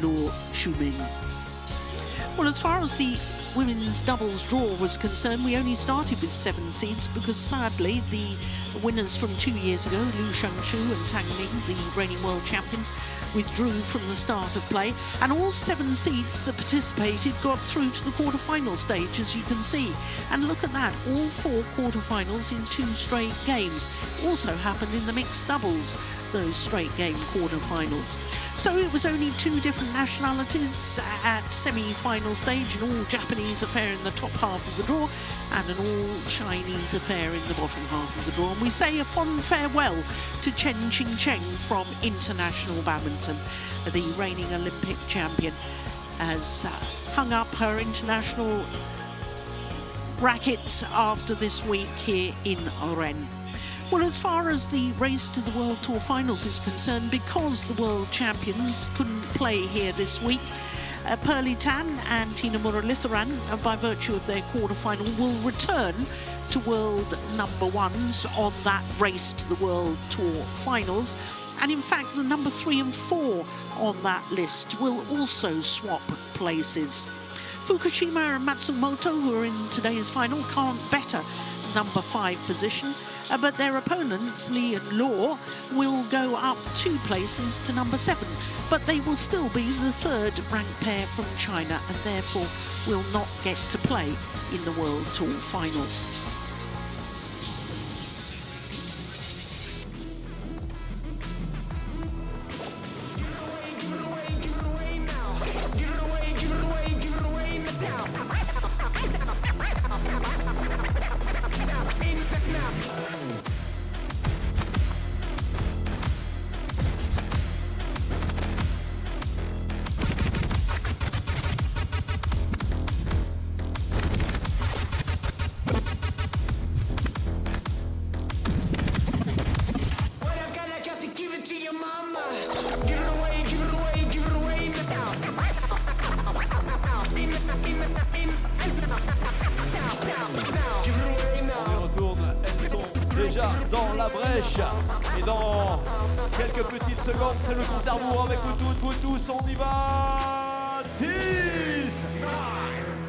Luo Shumin. Well, as far as the women's doubles draw was concerned, we only started with 7 seeds because sadly the winners from 2 years ago, Liu Shangshu and Tang Ning, the reigning world champions, withdrew from the start of play, and all 7 seeds that participated got through to the quarter-final stage, as you can see. And look at that, all 4 quarter-finals in 2 straight games. Also happened in the mixed doubles, those straight game quarter-finals. So it was only 2 different nationalities at semi-final stage, an all-Japanese affair in the top half of the draw and an all-Chinese affair in the bottom half of the draw. And we say a fond farewell to Chen Qingcheng from international badminton. The reigning Olympic champion has hung up her international rackets after this week here in Rennes. Well, as far as the race to the World Tour Finals is concerned, because the world champions couldn't play here this week, Pearly Tan and Tina Muralitharan, by virtue of their quarter-final, will return to world number ones on that race to the World Tour Finals. And in fact, the number 3 and 4 on that list will also swap places. Fukushima and Matsumoto, who are in today's final, can't better number 5 position. But their opponents, Li and Law, will go up 2 places to number 7. But they will still be the 3rd ranked pair from China and therefore will not get to play in the World Tour Finals. Dans la brèche et dans quelques petites secondes c'est le compte à rebours avec vous tous, on y va. 10 9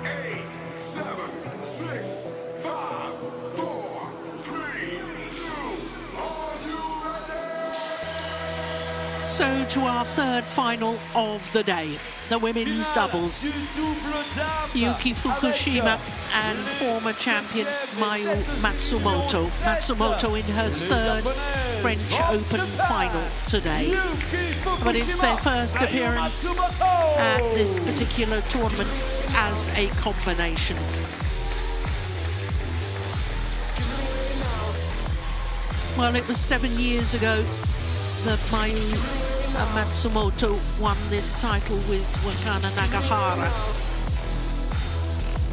8 7 6 5 4 3 2 are you ready? So to our 3rd final of the day, the women's doubles. Yuki Fukushima and former champion Mayu Matsumoto. Matsumoto in her 3rd French Open final today. But it's their first appearance at this particular tournament as a combination. Well, it was 7 years ago that Mayu Matsumoto won this title with Wakana Nagahara.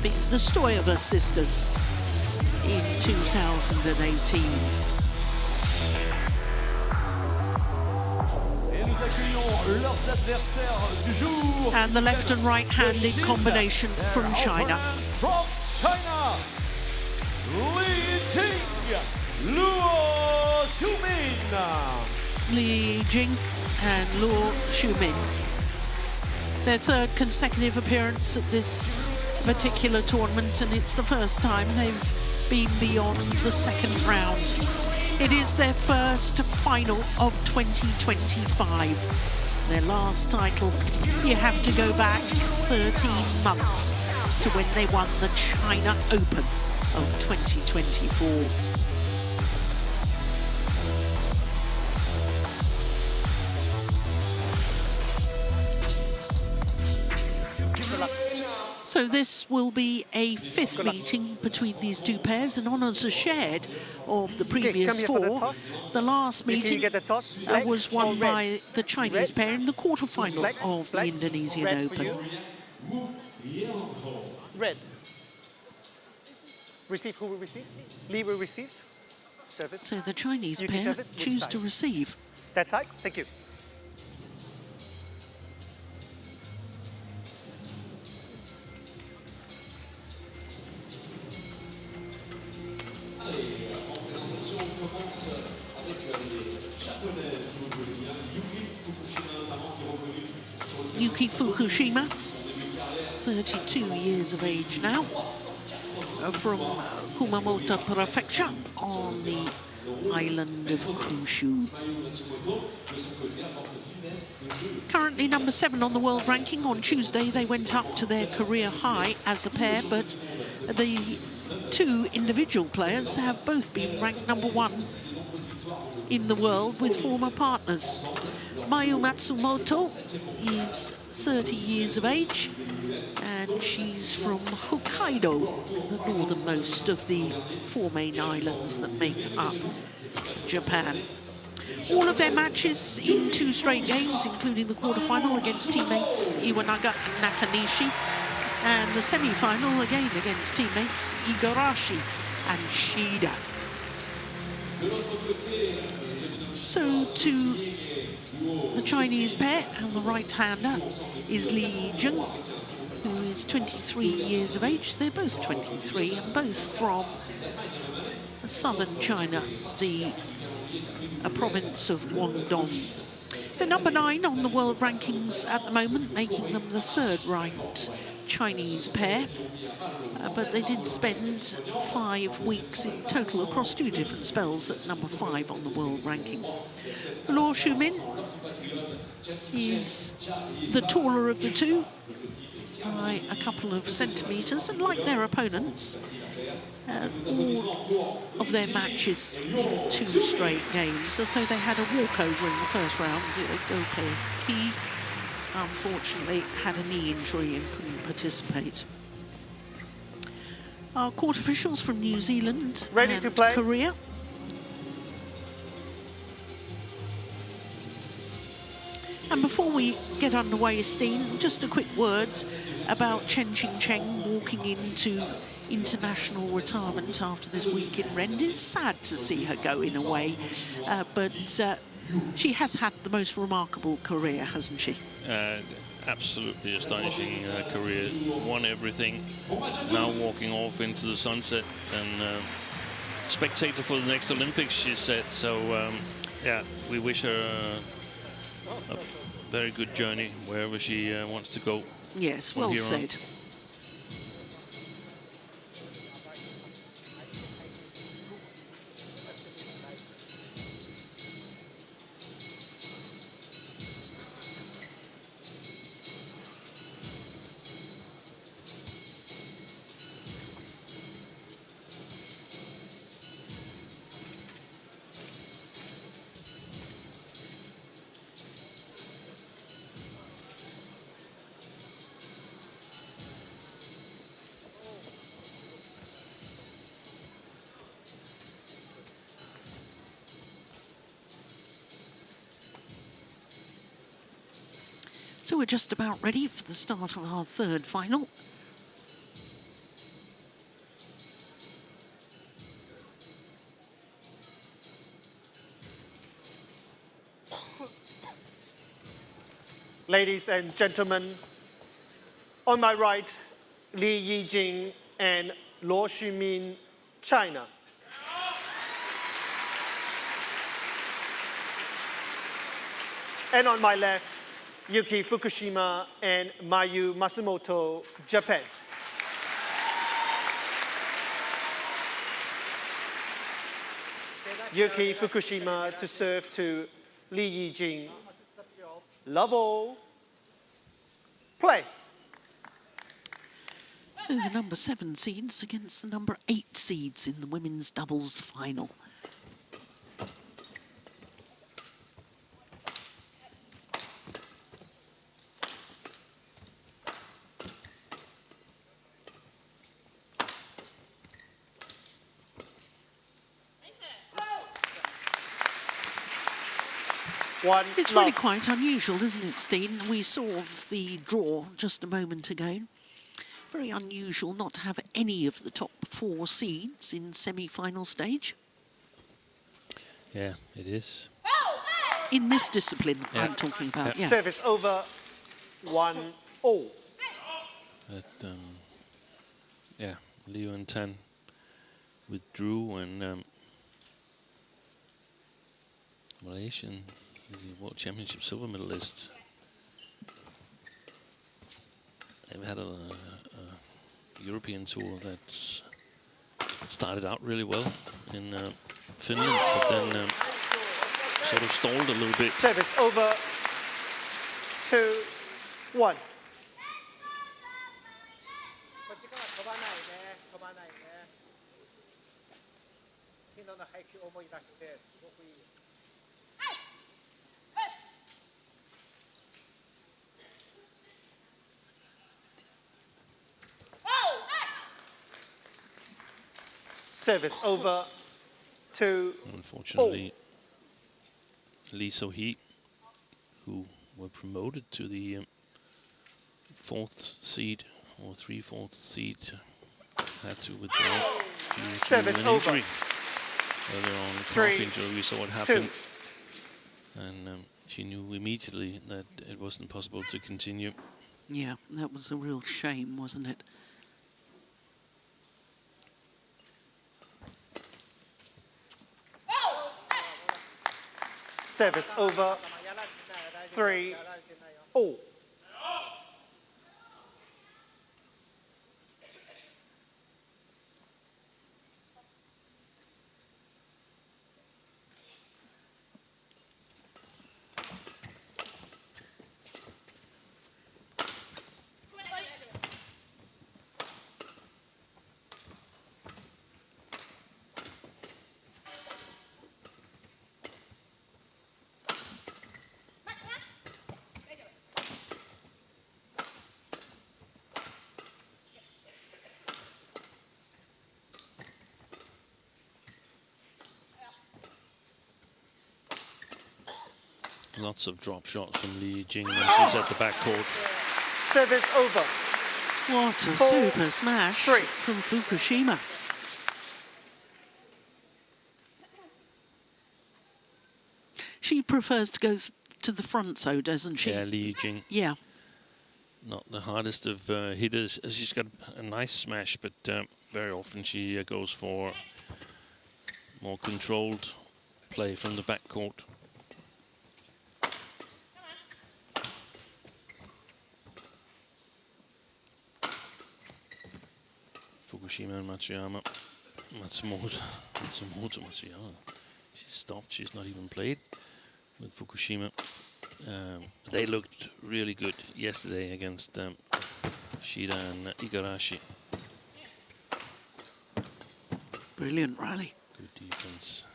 The Stoyova sisters in 2018. And the left and right-handed combination from China. From China, Li Jing, Luo Shumin. Li Jing and Luo Shumin. Their 3rd consecutive appearance at this particular tournament, and it's the first time they've been beyond the 2nd round. It is their first final of 2025. Their last title, you have to go back 13 months to when they won the China Open of 2024. So this will be a 5th meeting between these 2 pairs, and honours are shared of the previous 4. The last meeting was won by the Chinese pair in the quarter-final of the Indonesian Open. Red. Receive, who will receive? Li will receive. Service. So the Chinese pair choose to receive. That side, thank you. Yuki Fukushima, 32 years of age now, from Kumamoto Prefecture on the island of Kyushu. Currently number 7 on the world ranking. On Tuesday they went up to their career high as a pair, but the two individual players have both been ranked number 1 in the world with former partners. Mayu Matsumoto is 30 years of age, and she's from Hokkaido, the northernmost of the 4 main islands that make up Japan. All of their matches in 2 straight games, including the quarterfinal against teammates Iwanaga and Nakanishi, and the semi-final again against teammates Igarashi and Shida. So to the Chinese pair, and the right-hander is Li Jing, who is 23 years of age. They're both 23 and both from southern China, a province of Guangdong. They're number 9 on the world rankings at the moment, making them the 3rd ranked Chinese pair. But they did spend 5 weeks in total across 2 different spells at number 5 on the world ranking. Luo Shumin is the taller of the two by a couple of centimetres, and like their opponents, all of their matches in 2 straight games, although they had a walkover in the first round. He unfortunately had a knee injury and couldn't participate. Our court officials from New Zealand and Korea. And before we get underway, Steen, just a quick word about Chen Qingcheng walking into international retirement after this week in Rennes. It's sad to see her go in a way, but she has had the most remarkable career, hasn't she? Absolutely astonishing career. Won everything. Now walking off into the sunset, and spectator for the next Olympics, she said. So yeah, we wish her a very good journey wherever she wants to go. Yes, well said. So we're just about ready for the start of our 3rd final. Ladies and gentlemen, on my right, Li Yijing and Luo Shumin, China. And on my left, Yuki Fukushima and Mayu Matsumoto, Japan. Yuki Fukushima to serve to Li Yijing. Love all. Play. So the number 7 seeds against the number 8 seeds in the women's doubles final. It's really quite unusual, isn't it, Steen? We saw the draw just a moment ago. Very unusual not to have any of the top 4 seeds in semi-final stage. Yeah, it is. In this discipline, I'm talking about. Yeah. Service over 1-0. But yeah, Liu and Tan withdrew, and Malaysian World Championship silver medalist they've had a European tour that's started out really well in Finland, but then sort of stalled a little bit. Service over 2-1. Service over 2. Unfortunately, Lee So-hee, who were promoted to the 4th seed or 3/4 seed, had to withdraw due Service to an over. injury. Earlier on, the 3, calf injury, we saw it 2. happen, and she knew immediately that it wasn't possible to continue. Yeah, that was a real shame, wasn't it? Service over 3-all. Lots of drop shots from Lee Jing when she's at the backcourt. Service over. What a 4, super smash 3. from Fukushima. She prefers to go to the front, though, doesn't she? Yeah, Lee Jing. Yeah. Not the hardest of hitters. She's got a nice smash, but very often she goes for more controlled play from the backcourt. Fukushima and Matsuyama. Matsumoto, Matsuyama. She's stopped. She's not even played with Fukushima. They looked really good yesterday against Shida and Igarashi. Brilliant rally. Good defense.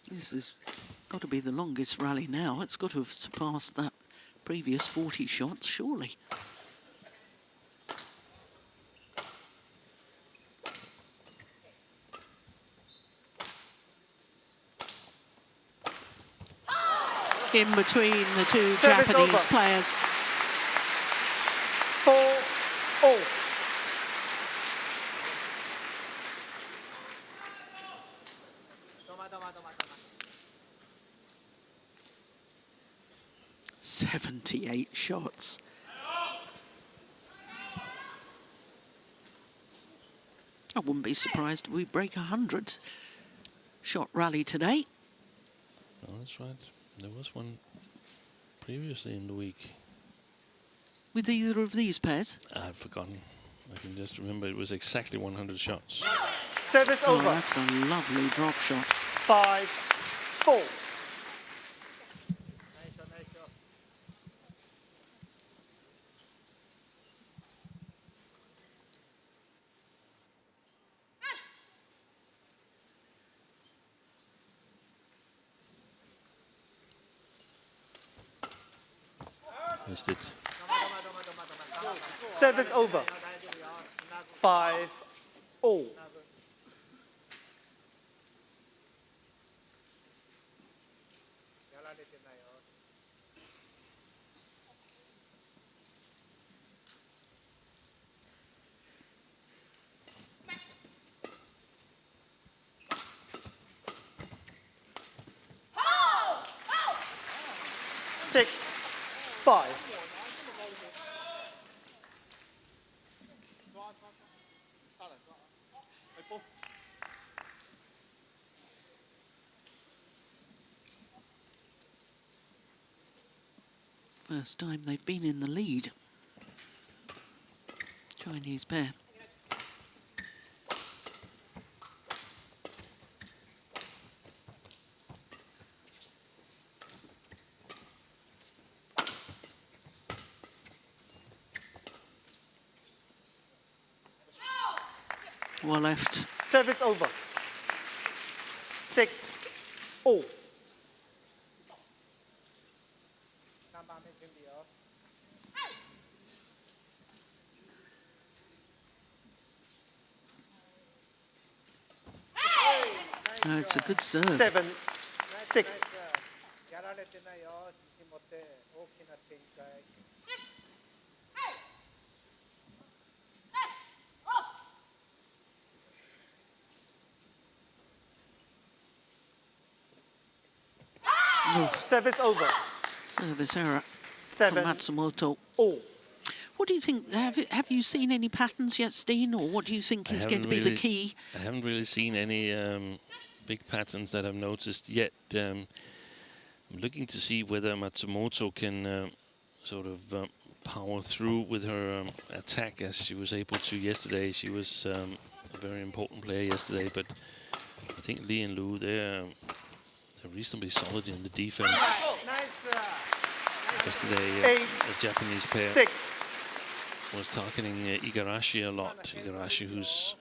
This has got to be the longest rally now. It's got to have surpassed that previous 40 shots, surely. In between the two Service Japanese over. players. 4-all. "78 shots. I wouldn't be surprised if we break 100-shot rally today. Oh, that's right. There was one previously in the week. With either of these pairs? I've forgotten. I can just remember it was exactly 100 shots. Service Oh, over. that's a lovely drop shot. 5-4. Missed it. Service over. 5-all. 6-5. First time they've been in the lead. Chinese pair. Well left. Service over. 6-all. Oh, it's a good serve. 7-6. Oh, Service over. service error from 7-all. Matsumoto. What do you think? Have you seen any patterns yet, Steen, or what do you think is going to be the key? I haven't really seen any big patterns that I've noticed yet. I'm looking to see whether Matsumoto can sort of power through with her attack as she was able to yesterday. She was a very important player yesterday, but I think Lee and Lu, they're reasonably solid in the defense. Yesterday, a Japanese pair 6. was targeting Igarashi a lot. Igarashi, who's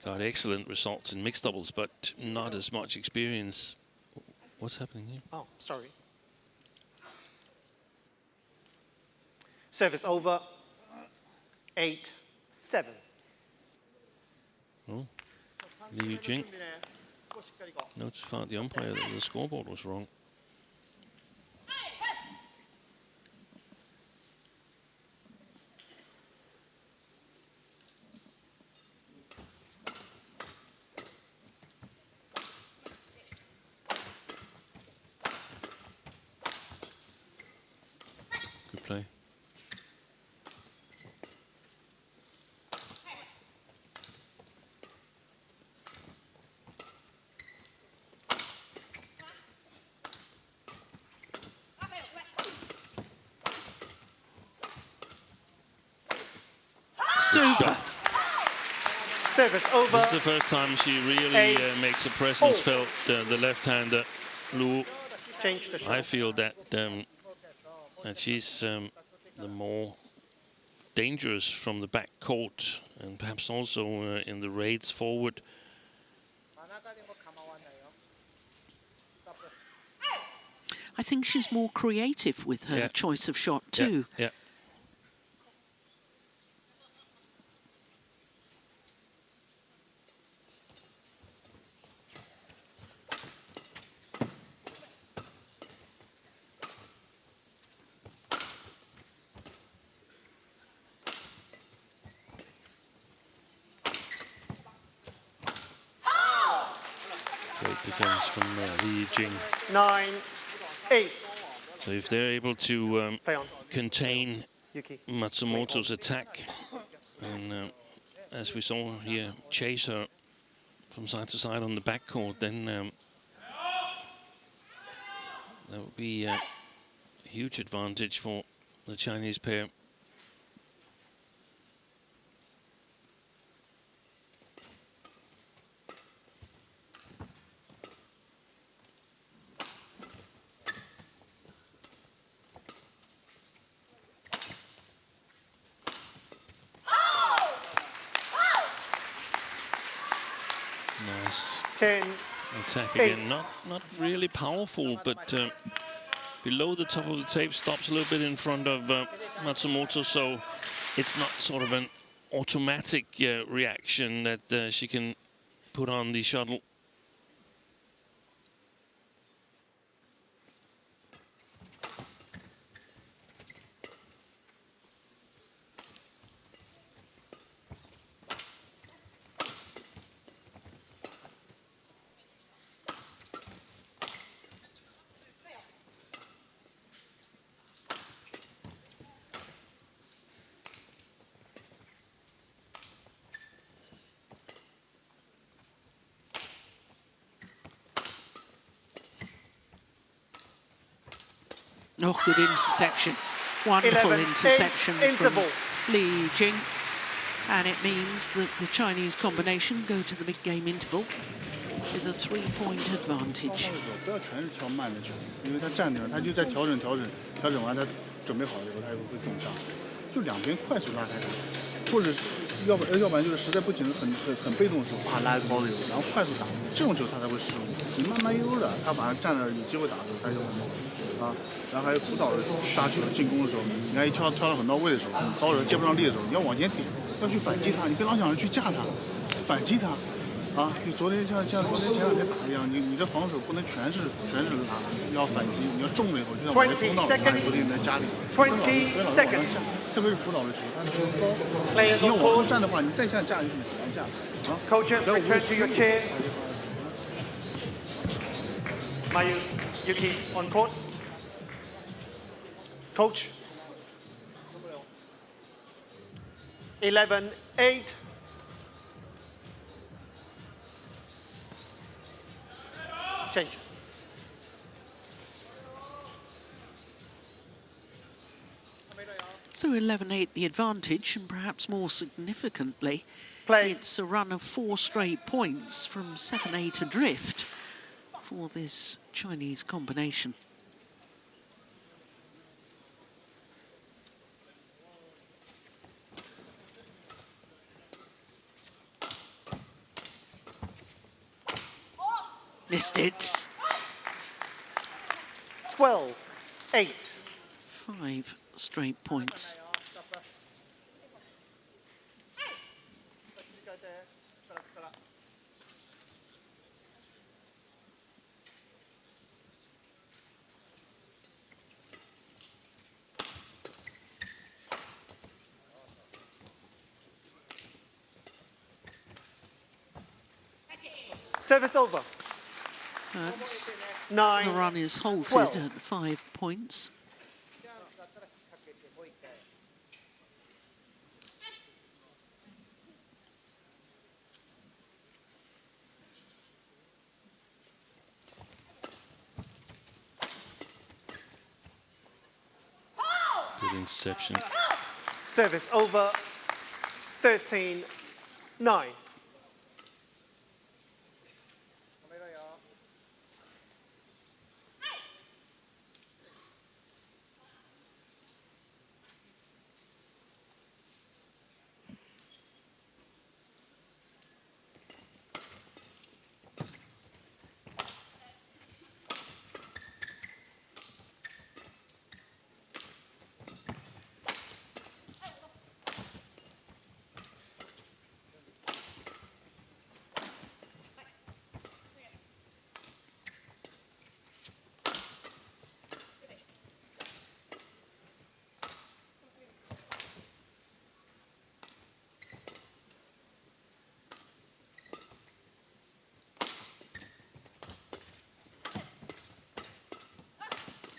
got excellent results in mixed doubles, but not as much experience. What's happening here? Oh, sorry. Service over. 8-7. Oh, Liu Jing notified the umpire that the scoreboard was wrong. Good play. Super. Service over. This is the first time she really makes her presence felt. The left-hander, Lu. Change the shot. I feel that that she's the more dangerous from the back court, and perhaps also in the raids forward. I think she's more creative with her choice of shot too. Yeah. Great defense from Li Jing. 9-8. So if they're able to Play on. contain Yuki. Matsumoto's attack, and as we saw here, chase her from side to side on the backcourt, then that would be a huge advantage for the Chinese pair. Nice 10. attack again. Not really powerful, but below the top of the tape, stops a little bit in front of Matsumoto, so it's not sort of an automatic reaction that she can put on the shuttle. Oh, good interception. Wonderful 11, interception interval. from Li Jing. And it means that the Chinese combination go to the mid-game interval with a 3-point advantage. 不要全是挑慢的球，因为他站那儿，他就在调整，调整完他准备好了以后，他就会重上，就两边快速拉开他，或者要不然就是实在不行很被动的时候，啪拉个高的球，然后快速打，这种球他才会失误。你慢慢悠着，他反而站那儿有机会打的时候，他就很猛啊。然后还有辅导的杀球进攻的时候，你看一跳得很到位的时候，你高的接不上力的时候，你要往前点，要去反击他，你别老想着去架他，反击他。 啊，你昨天像昨天前两天打一样，你这防守不能全是拉，你要反击，你要中了以后就像我们辅导昨天在家里，20 seconds， 特别是辅导的球，他球高，你要往上站的话，你再下架就很难架啊。Coaches, return to your chair. Mayu, Yuki on court. Coach. 11-8. Change. So 11-8 the advantage, and perhaps more significantly, Play. it's a run of 4 straight points from 7-8 adrift for this Chinese combination. Missed it. 12-8. 5 straight points. Service over. That's, 9. the run is halted 12. at 5 points. Good interception. Service over. 13-9.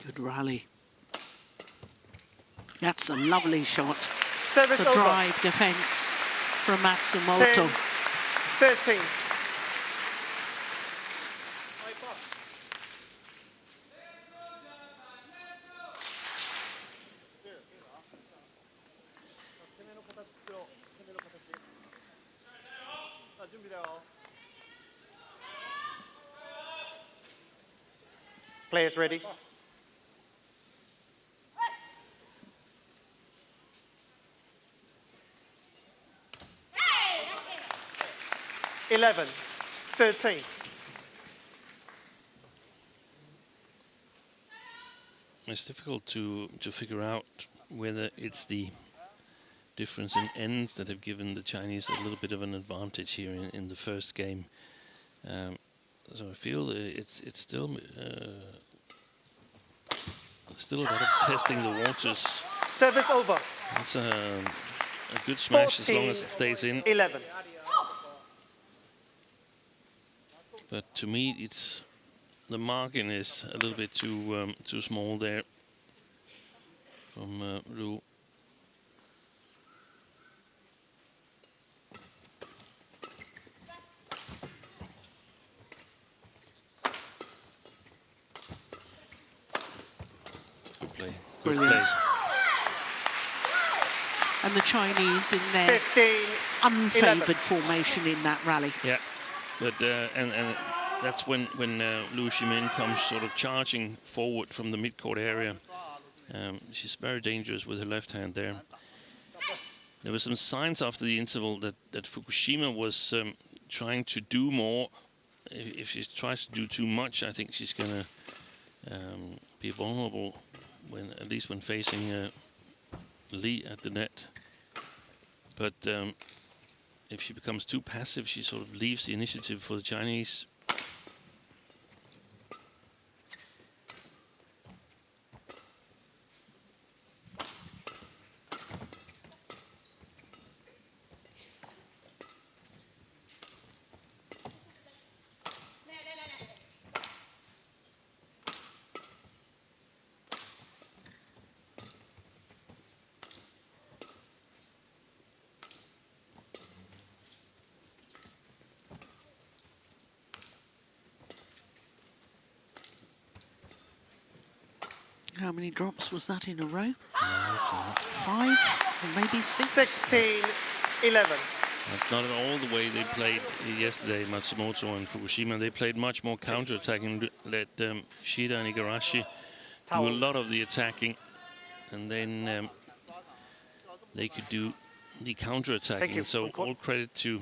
Good rally. That's a lovely shot. Service The over. drive defence from Matsumoto. 10-13. Players ready. Hey! 11-13. It's difficult to figure out whether it's the difference in ends that have given the Chinese a little bit of an advantage here in the first game. So I feel it's still about testing the waters. Service over. It's a good smash as long as it stays in. 11. But to me, it's the margin is a little bit too small there from Lu. play. Good Brilliant. play. And the Chinese in their 15, unfavoured 11. formation in that rally. Yeah, but and that's when Liu Ximin comes sort of charging forward from the mid-court area. She's very dangerous with her left hand there. There were some signs after the interval that Fukushima was trying to do more. If she tries to do too much, I think she's going to be vulnerable at least when facing Li at the net. But if she becomes too passive, she sort of leaves the initiative for the Chinese. How many drops was that in a row? 5 or maybe 6? 16, 11. That's not at all the way they played yesterday, Matsumoto and Fukushima. They played much more counter-attacking, let Shida and Igarashi do a lot of the attacking, and then they could do the counter-attacking. So all credit to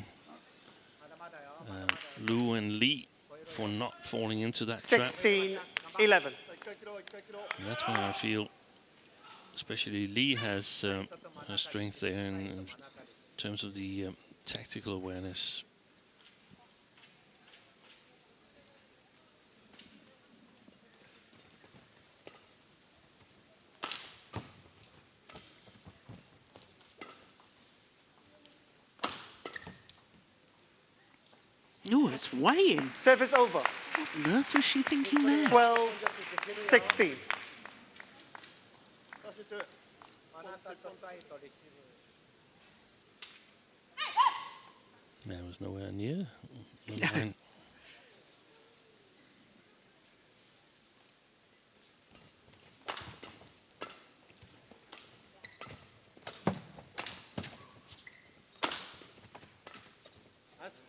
Liu and Li for not falling into that trap. 16, 11. And that's when I feel, especially Li has her strength there in terms of the tactical awareness. Oh, it's way in. Service over. What on earth was she thinking there? 12, 16. There was nowhere near the line.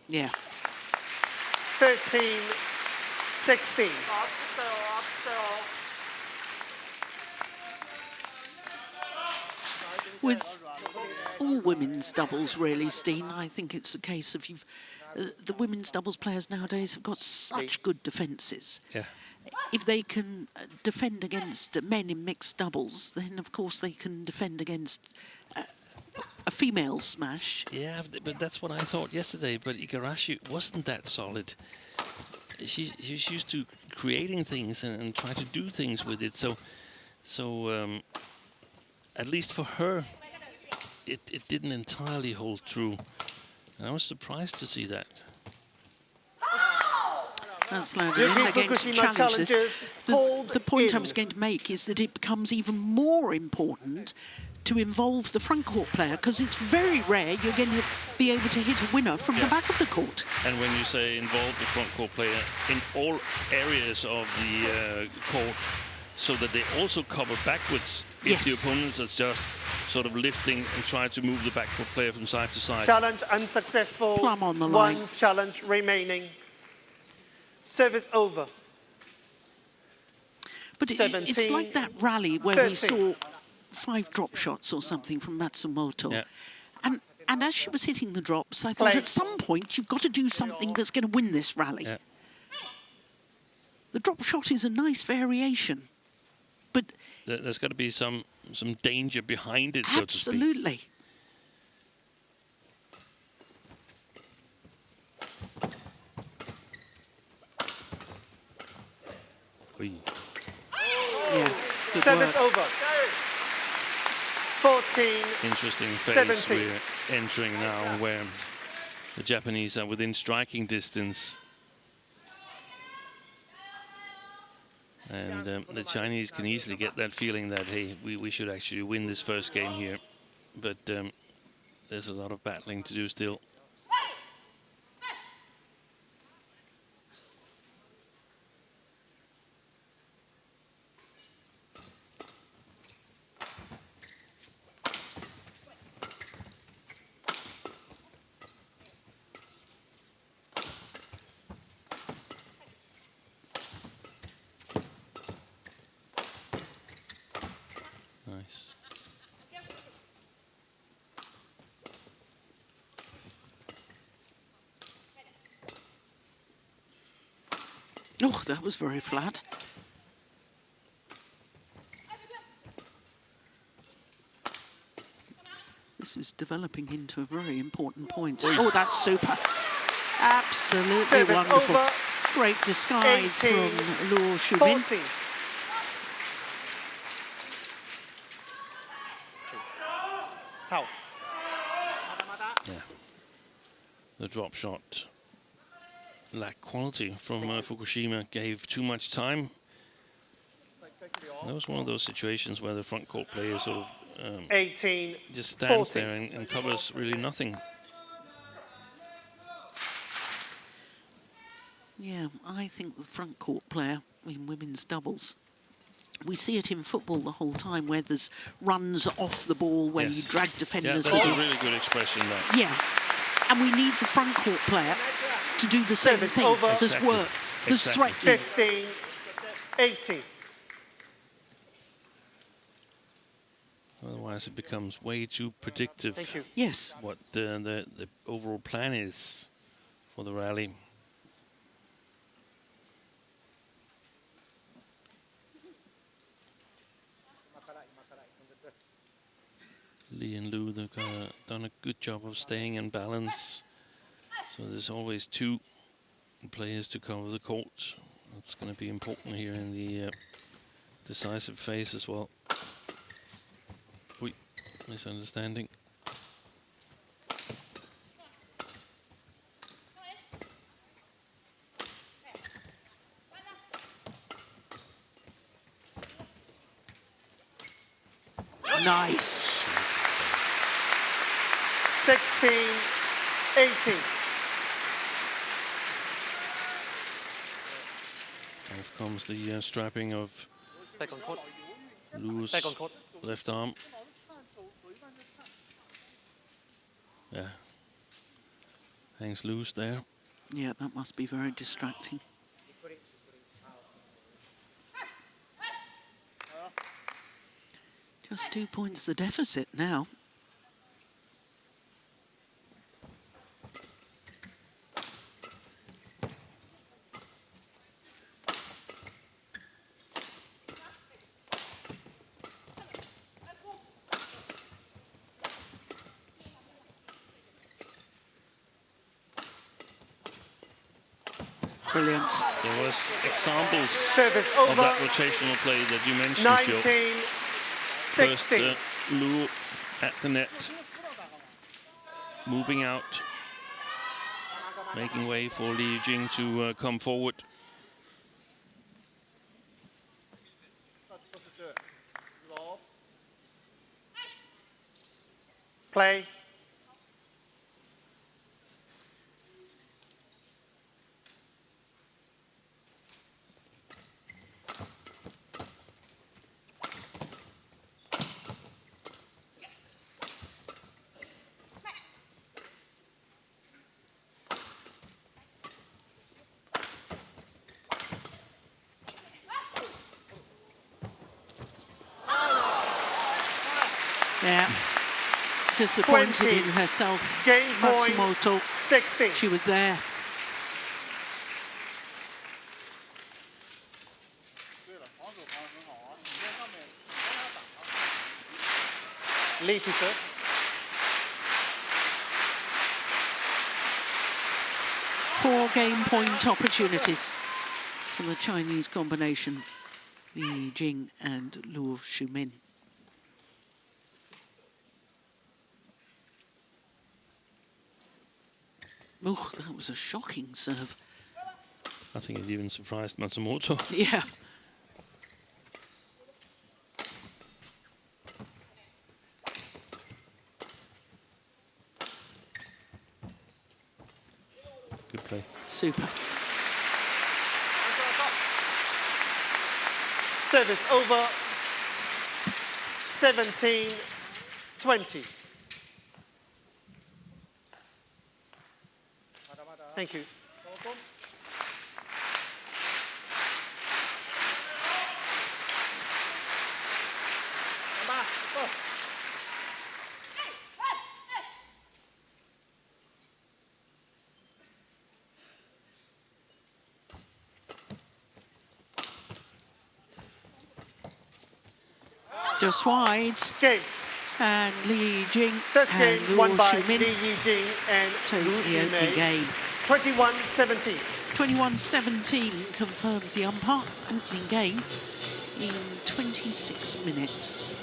Yeah. 13, 16. With all women's doubles, really, Steen, I think it's a case of the women's doubles players nowadays have got such good defences. Yeah. If they can defend against men in mixed doubles, then of course they can defend against a female smash. Yeah, but that's what I thought yesterday. But Igarashi wasn't that solid. She's used to creating things and try to do things with it. So at least for her, it didn't entirely hold true. And I was surprised to see that. That's loud against challenges. The point I was going to make is that it becomes even more important to involve the front court player, because it's very rare you're going to be able to hit a winner from the back of the court. And when you say involve the front court player in all areas of the court, so that they also cover backwards if the opponents are just sort of lifting and trying to move the backcourt player from side to side. Challenge unsuccessful. Plum on the line. One challenge remaining. Service over. But it's like that rally where 13. we saw 5 drop shots or something from Matsumoto. Yeah. And as she was hitting the drops, I thought at some point you've got to do something that's going to win this rally. Yeah. The drop shot is a nice variation, but There's got to be some danger behind it, so to speak. absolutely. Oy. Yeah. Good Service work. over. 14, Interesting phase 17. we're entering now, where the Japanese are within striking distance. And the Chinese can easily get that feeling that, hey, we should actually win this first game here. But there's a lot of battling to do still. Oh, that was very flat. This is developing into a very important point. Oh, that's super. Absolutely Service wonderful. over. Great disguise 18, from Luo Shumin. 40. Tau. Yeah. The drop shot lacked quality from Fukushima, gave too much time. That was one of those situations where the front court player sort of 18, just stands 40. there and covers really nothing. Yeah, I think the front court player in women's doubles, we see it in football the whole time where there's runs off the ball where you drag defenders yeah, with that's you. a really good expression, that. Yeah, and we need the front court player to do the same Service thing. over. There's Exactly. work, there's Exactly. threatening. 15, 80. Otherwise, it becomes way too predictive. Thank you. Yes. What the overall plan is for the rally. Lee and Lu, they've done a good job of staying in balance. So there's always two players to cover the court. That's going to be important here in the decisive phase as well. Wait, misunderstanding. Nice. 16, 18. Off comes the strapping of Lu's left arm. Yeah. Hangs loose there. Yeah, that must be very distracting. Just 2 points the deficit now. Brilliant. There was examples Service of over. that rotational play that you mentioned, 19, Joe. First, 60. Lu at the net, moving out, making way for Li Jing to come forward. Play. Yeah. Disappointed 20. in herself. Game point. Matsumoto. 60. She was there. Lee to serve. Four game point opportunities for the Chinese combination, Li Jing and Luo Shumin. Oh, that was a shocking serve. I think it even surprised Matsumoto. Yeah. Good play. Super. Service over. 17, 20. Thank you. Just wide. Game. And Li Yijing First game and won Luo by Shumin Li Yijing and Lu take the opening Shumei. game. 21-17. 21-17 confirms the umpire. Opening game in 26 minutes.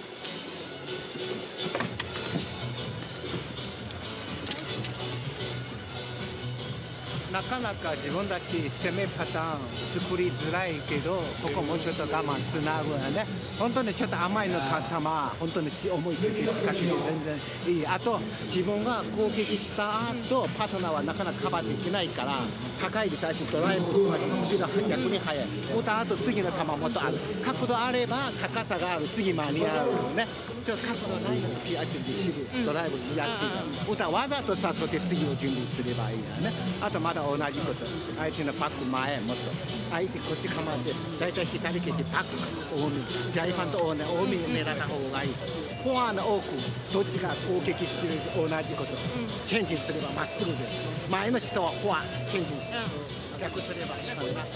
なかなか自分たち攻めパターン作りづらいけど、ここもうちょっと我慢つなぐよね。本当にちょっと甘いの球、本当に思い切り仕掛けて全然いい。あと自分が攻撃した後、パートナーはなかなかカバーできないから、高いで最初ドライブするスピード逆に速い。打った後次の球もっとある。角度あれば高さがある。次間に合うよね。ちょっと角度ないのにピアッとレシーブドライブしやすい。打ったわざと誘って次を準備すればいいよね。あとまだ同じこと、相手のバック前もっと相手こっち構って大体左手でバック多め、ジャイファンと多め狙った方がいい。フォアの多くどっちが攻撃してる同じこと、チェンジすればまっすぐで、前の人はフォアチェンジ逆すればいいからな。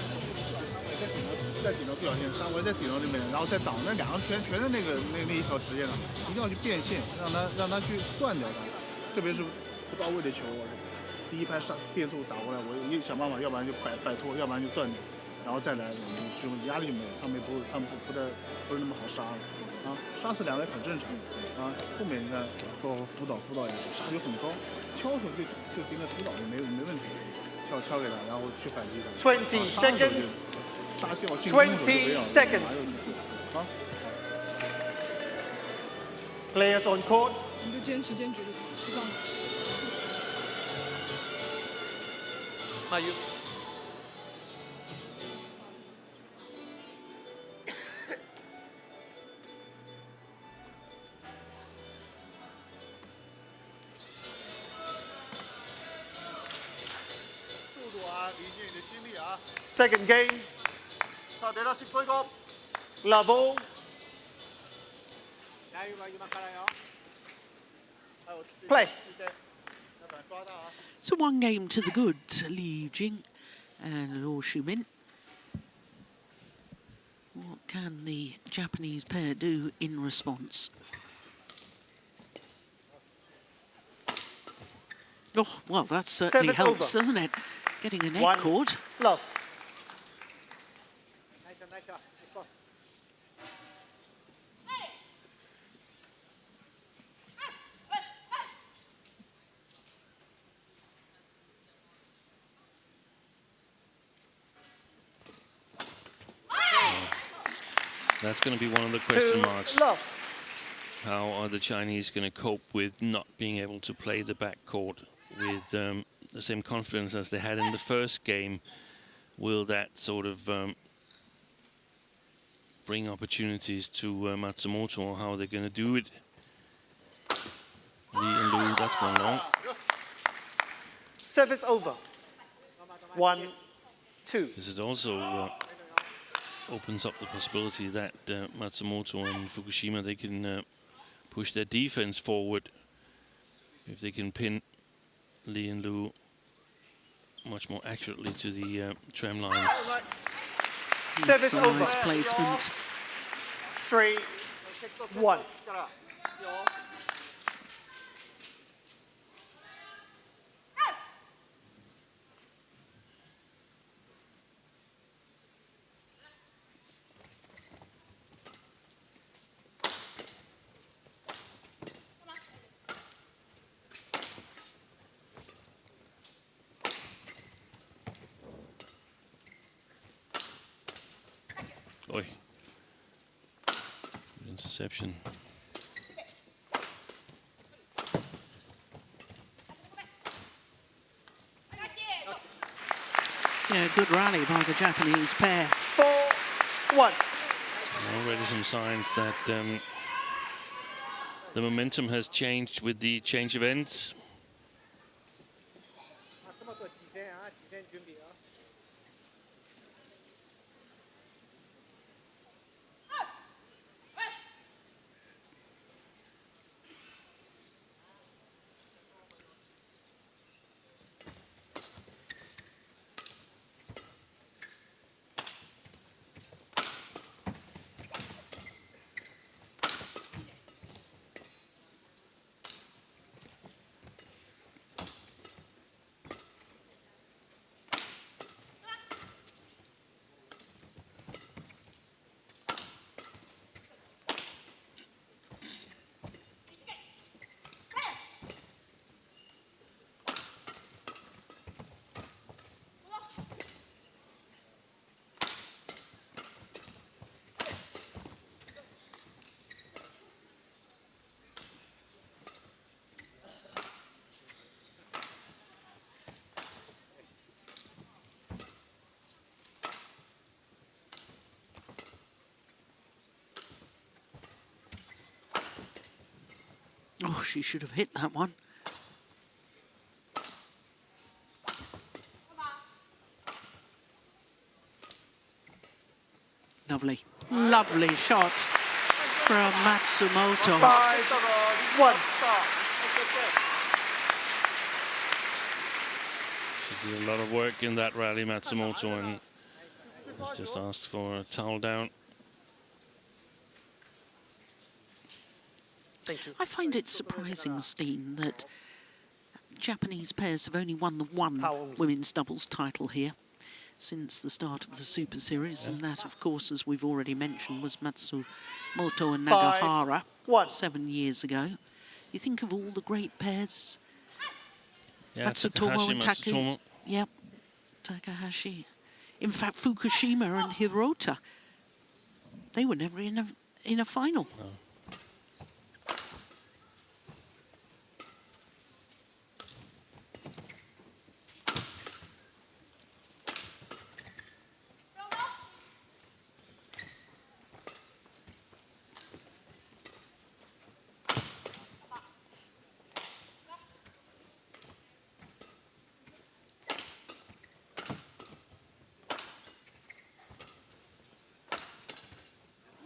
在顶头表现，三回在顶头里面，然后再挡那两个全在那一条直线上，一定要去变线，让他去断掉它，特别是不到位的球，第一拍变速打过来，我一想办法，要不然就摆脱，要不然就断掉，然后再来，我们这种压力没有，他们不是那么好杀了啊，杀死两位很正常啊，后面你看包括辅导也杀球很高，敲手就盯着辅导也没问题，敲给他，然后去反击他。 20 seconds. 20 seconds. Players on court. 你就坚持就这样。那有。速度啊，理解你的精力啊。 Second game. さあ出だしっぽいこ。 Level. ライブは今からよ。 Play. So one game to the good, Li Yijing and Luo Shumin. What can the Japanese pair do in response? Oh, well, that certainly Service helps, over. doesn't it? Getting a net One. cord. Love. That's going to be one of the question marks. Love. How are the Chinese going to cope with not being able to play the backcourt with the same confidence as they had in the first game? Will that sort of bring opportunities to Matsumoto, or how are they going to do it? Li and Lu, that's gone long. Service over. 1-2. This is also opens up the possibility that Matsumoto and Fukushima, they can push their defense forward if they can pin Li and Lu much more accurately to the tram lines. Service Some over. nice placement. 3-1. Oi. Interception. Yeah, good rally by the Japanese pair. 4-1. Already some signs that the momentum has changed with the change of ends. Oh, she should have hit that one. Lovely, lovely shot from Matsumoto. 5-1. She did a lot of work in that rally, Matsumoto, and has just asked for a towel down. Thank you. I find it surprising, Steen, that Japanese pairs have only won the one women's doubles title here since the start of the Super Series, and that, of course, as we've already mentioned, was Matsumoto and Nagahara 7 years ago. You think of all the great pairs. Yeah, Matsutomo and Matsutomo. Yep, Takahashi. In fact, Fukushima and Hirota, they were never in a final. No.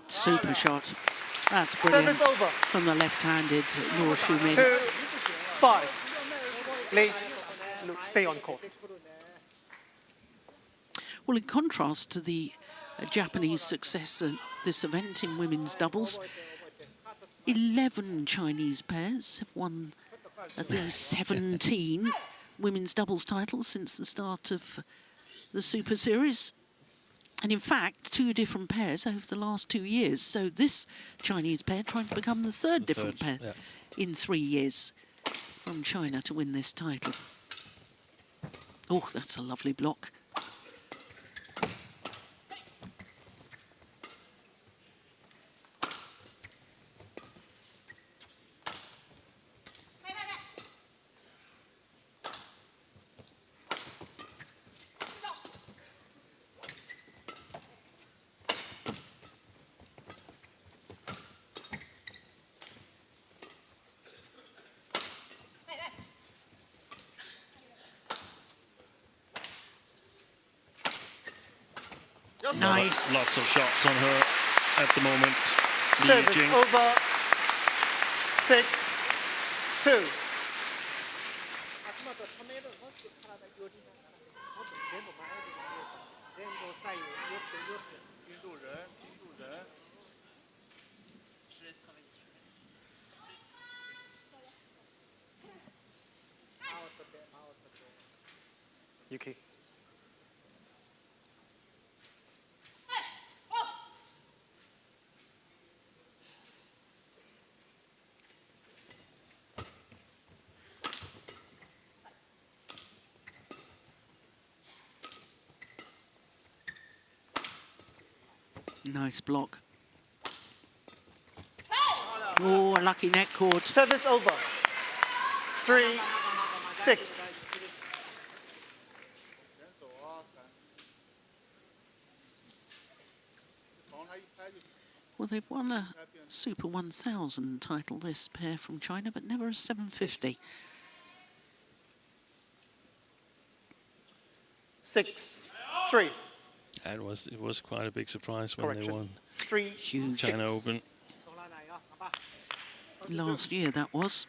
Super shot. That's brilliant. Service over. From the left-handed Luo Shumin. 2-5. Lee, stay on court. Well, in contrast to the Japanese success at this event in women's doubles, 11 Chinese pairs have won at least 17 women's doubles titles since the start of the Super Series. And in fact, 2 different pairs over the last 2 years. So this Chinese pair trying to become the third different pair in 3 years from China to win this title. Oh, that's a lovely block. Nice. Lots of shots on her at the moment. Service Jing. over. 6-2. Yuki. Nice block. Oh, a lucky net cord. Service over. 3-6. Well, they've won a Super 1000 title, this pair from China, but never a 750. 6-3. It was quite a big surprise when they won 3 Huge. China Open. Last year, that was.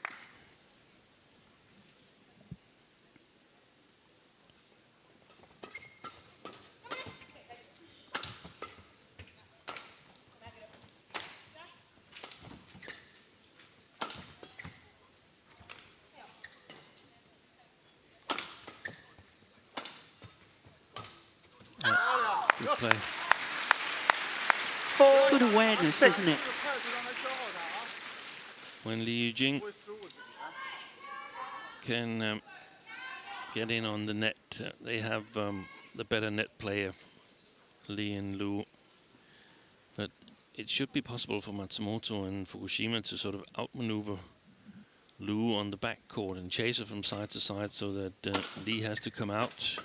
Good play. Good awareness, isn't it? When Li Yujing can get in on the net, they have the better net player, Li and Lu. But it should be possible for Matsumoto and Fukushima to sort of outmaneuver Lu on the backcourt and chase her from side to side, so that Li has to come out.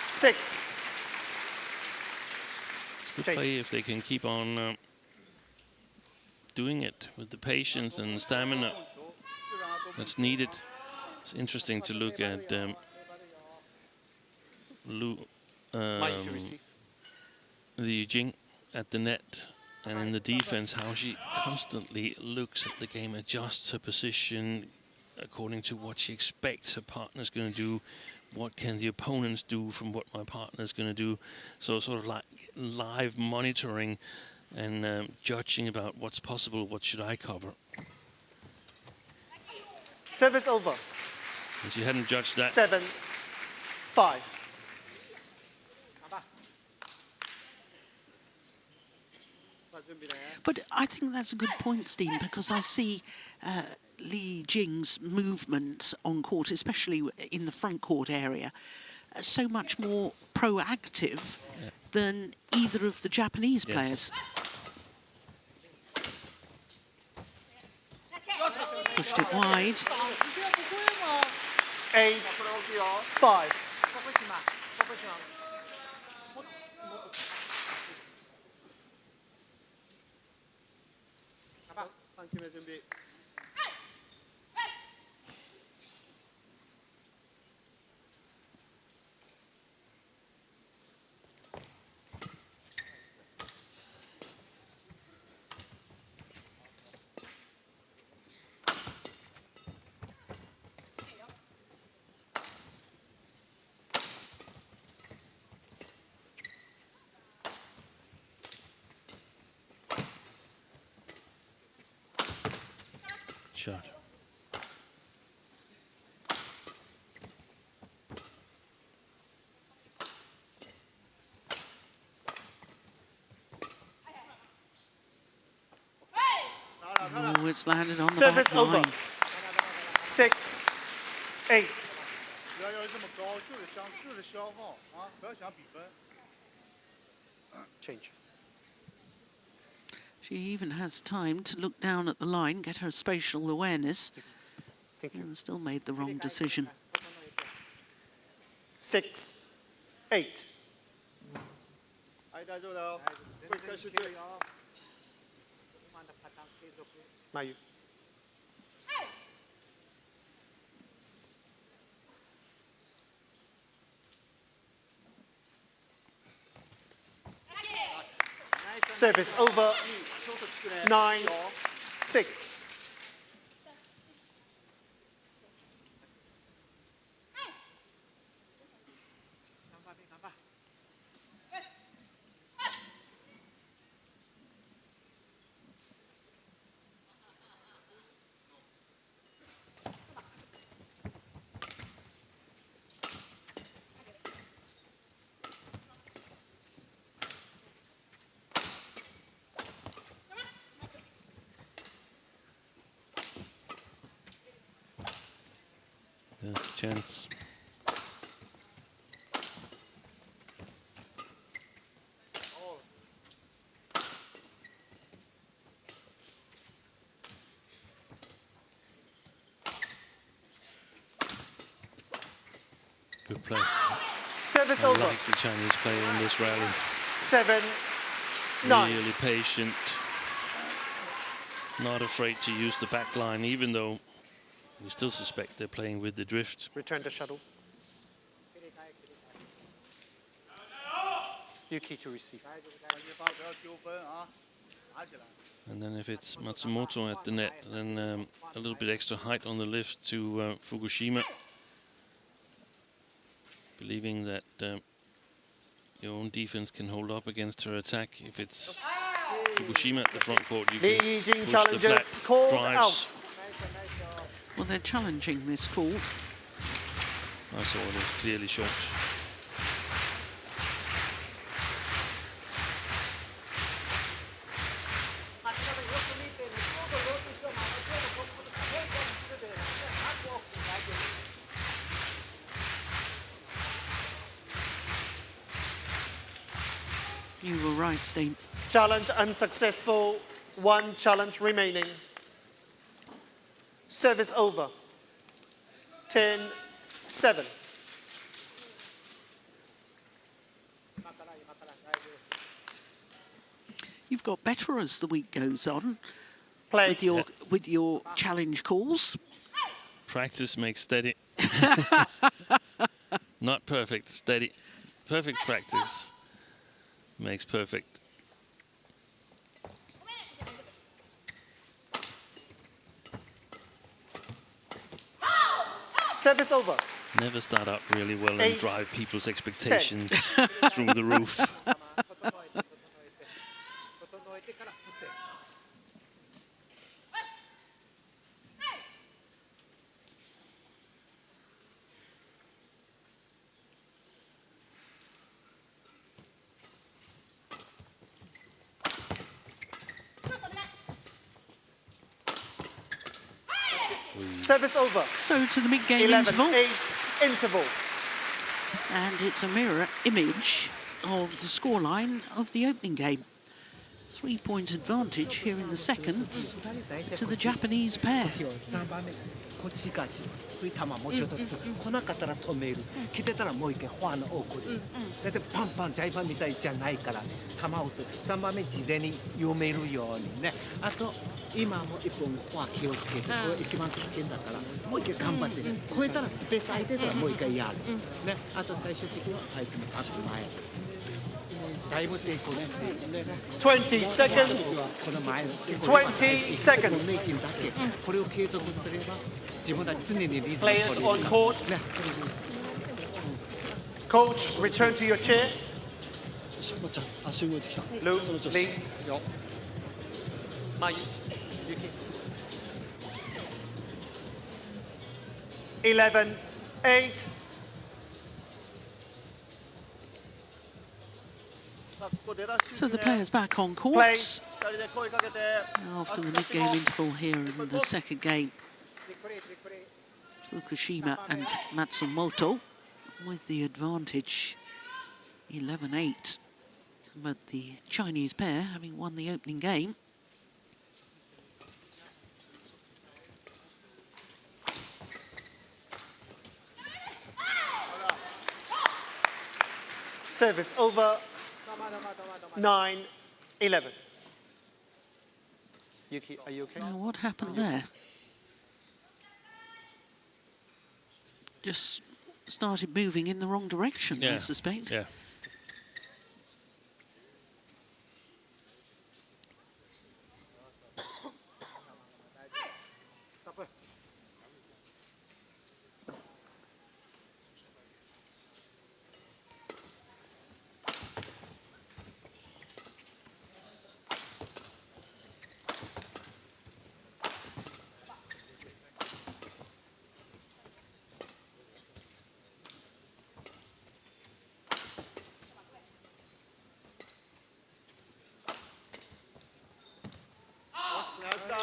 6. Good play if they can keep on doing it with the patience and stamina that's needed. It's interesting to look at Liu Jing at the net and in the defense, how she constantly looks at the game, adjusts her position according to what she expects her partner's going to do. What can the opponents do from what my partner's going to do? So sort of like live monitoring and judging about what's possible, what should I cover. Service over. And she hadn't judged that. 7-5. But I think that's a good point, Steen, because I see Li Jing's movement on court, especially in the front court area, so much more proactive than either of the Japanese players. Pushed it wide. 8-5. Shot. Oh, it's landed on the Service back over. line. 6-8. Change. She even has time to look down at the line, get her spatial awareness, and still made the wrong decision. 6-8. Mayu. Service over. 9-6. There's a chance. Good play. Service I over. like the Chinese player in this rally. 7-9. Really patient. Not afraid to use the back line, even though we still suspect they're playing with the drift. Return the shuttle. Yuki to receive. And then if it's Matsumoto at the net, then a little bit extra height on the lift to Fukushima. Believing that your own defense can hold up against her attack. If it's Fukushima at the front court, you can Li Jing push the challenges flat called drives. out. Well, they're challenging this call. I saw it as clearly short. You were right, Steen. Challenge unsuccessful. 1 challenge remaining. Service over. 10-7. You've got better as the week goes on Play. with your challenge calls. Practice makes steady. Not perfect, steady. Perfect practice makes perfect. Service over. Never start up really well and 8, drive people's expectations through the roof. Service over. So to the mid-game interval. 11-8 interval. And it's a mirror image of the scoreline of the opening game. 3-point advantage here in the seconds to the Japanese pair. こっちが低い球もうちょっとずつ来なかったら止める来てたらもう一回フォアの奥でだってパンパンジャイバーみたいじゃないから球を打つ3番目事前に読めるようにねあと今も1本フォア気をつけてこれ一番危険だからもう一回頑張って超えたらスペース空いてたらもう一回やるねあと最終的には相手のバック前だいぶ成功ですね20 seconds. この前20 seconds. だけこれを継続すれば自分たち常にリズムを Players 取り on court. Coach, return to your chair. まっちゃん足動いてきた Lou, その調子 Lee. Mayu, Yuki. 11-8. So the players back on court after the mid-game interval here in the second game. Fukushima and Matsumoto with the advantage 11-8. But the Chinese pair having won the opening game. Service over. 9-11. Yuki, are you okay? Now, what happened there? Just started moving in the wrong direction, I suspect. Yeah.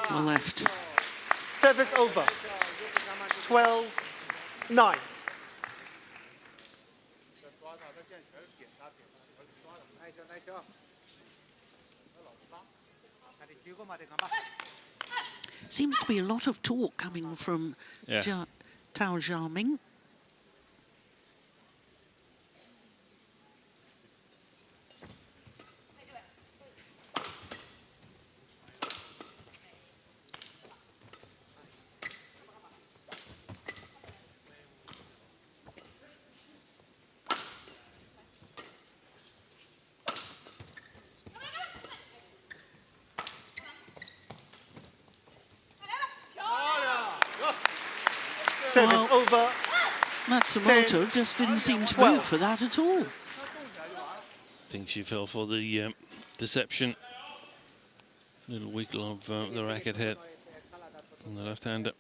Well left. Service over. 12-9. Seems to be a lot of talk coming from Tao Xiaoming. Service over. Matsumoto just didn't seem to move for that at all. I think she fell for the deception. Little wiggle of the racket head on the left-hander.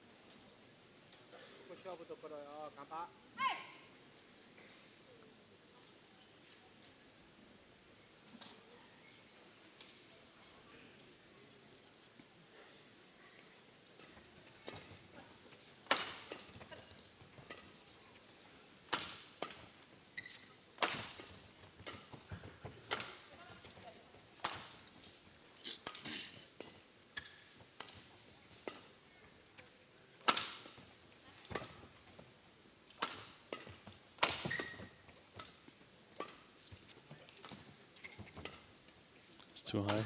Too high.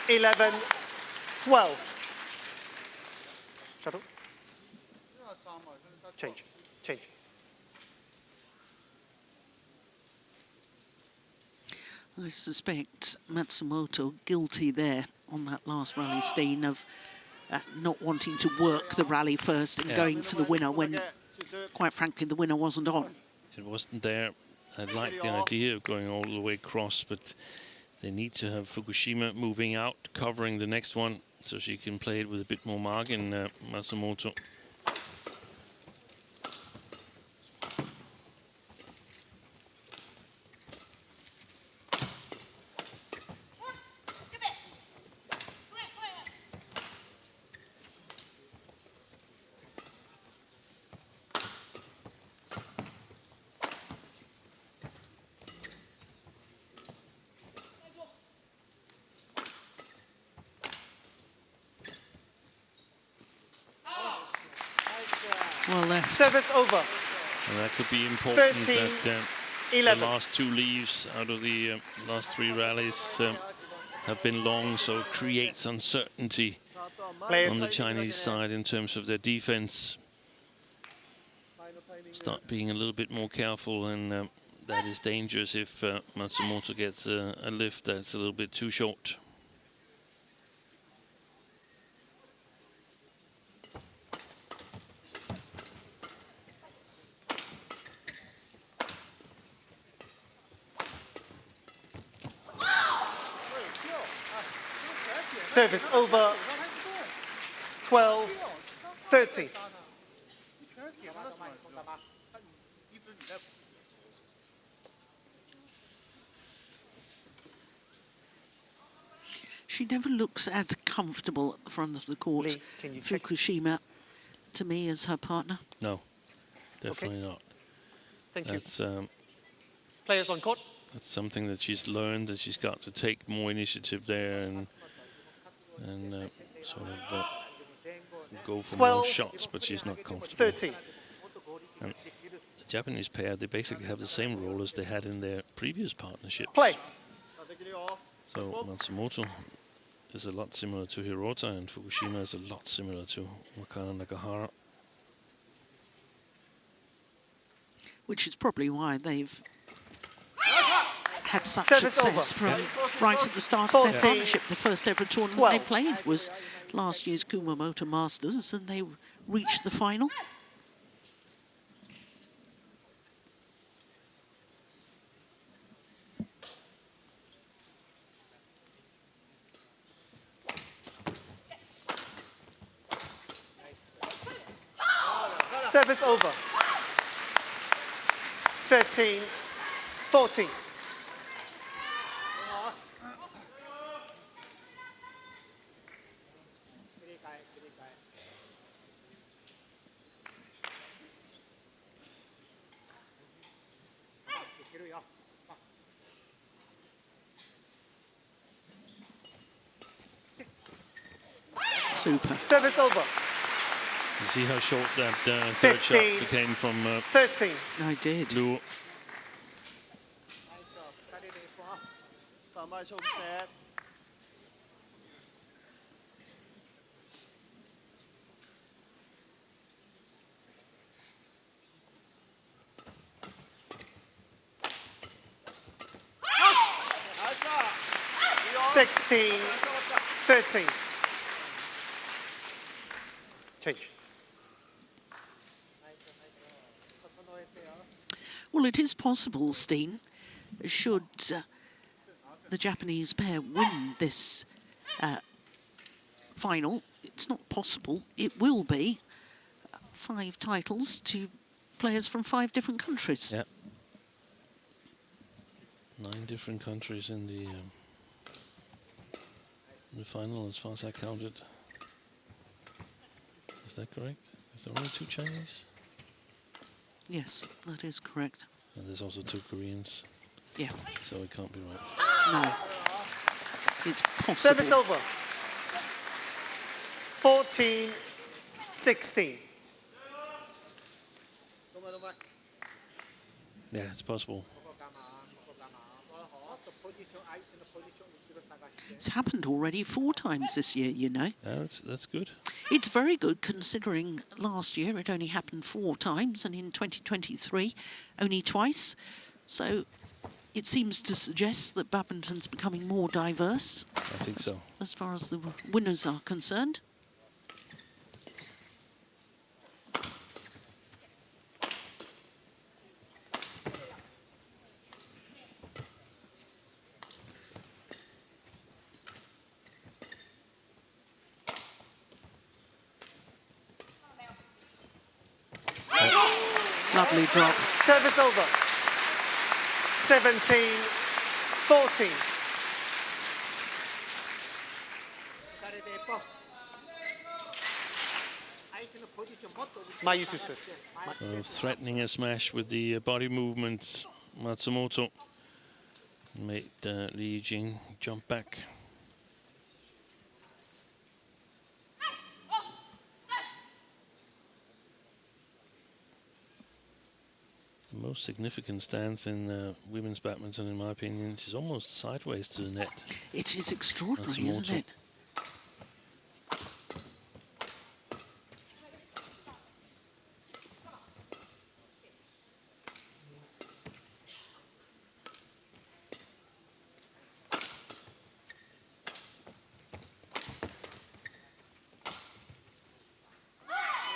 11-12. Shuttle. Change. Change. I suspect Matsumoto guilty there on that last rally, Steen, of not wanting to work the rally first and going for the winner when, quite frankly, the winner wasn't on. It wasn't there. I like the idea of going all the way across, but they need to have Fukushima moving out, covering the next one, so she can play it with a bit more margin, Matsumoto. Well, Service over. And that could be important 13, that the 11. last two leaves out of the last three rallies have been long, so it creates uncertainty on the Chinese side in terms of their defense. Start being a little bit more careful, and that is dangerous if Matsumoto gets a lift that's a little bit too short. Service over. 12-13. she never looks as comfortable at the front of the court, Lee, can you check? Fukushima, to me, as her partner. No, definitely not. Thank you. That's Players on court. that's something that she's learned, that she's got to take more initiative there and sort of go for 12, more shots, but she's not comfortable. 13. And the Japanese pair, they basically have the same role as they had in their previous partnerships. Play. So Matsumoto is a lot similar to Hirota, and Fukushima is a lot similar to Wakana Nakahara. Which is probably why they've had such Service success over. from right at the start of their 14, partnership. The first ever tournament 12. they played was last year's Kumamoto Masters, and they reached the final. Service over. 13-14. Super. Service over. You see how short that third shot 15, became from 13. I did. Luo. Sixteen, 13. Change. Well, it is possible, Steen, should the Japanese pair win this final. It's not possible. It will be 5 titles to players from 5 different countries. Yeah. 9 different countries in the final, as far as I counted. Is that correct? Is there only 2 Chinese? Yes, that is correct. And there's also 2 Koreans, Yeah, so it can't be right. no. It's possible. Service over. 14-16. Yeah, it's possible. It's happened already 4 times this year, you know. Yeah, that's good. It's very good considering last year it only happened 4 times and in 2023 only twice. So it seems to suggest that badminton's becoming more diverse. I think so. As far as the winners are concerned. Lovely drop. Service over. 17-14. Mayu to serve. So threatening a smash with the body movements, Matsumoto made Li Yijing jump back. The most significant stance in women's badminton, in my opinion, is almost sideways to the net. It is extraordinary, Matsumoto. isn't it?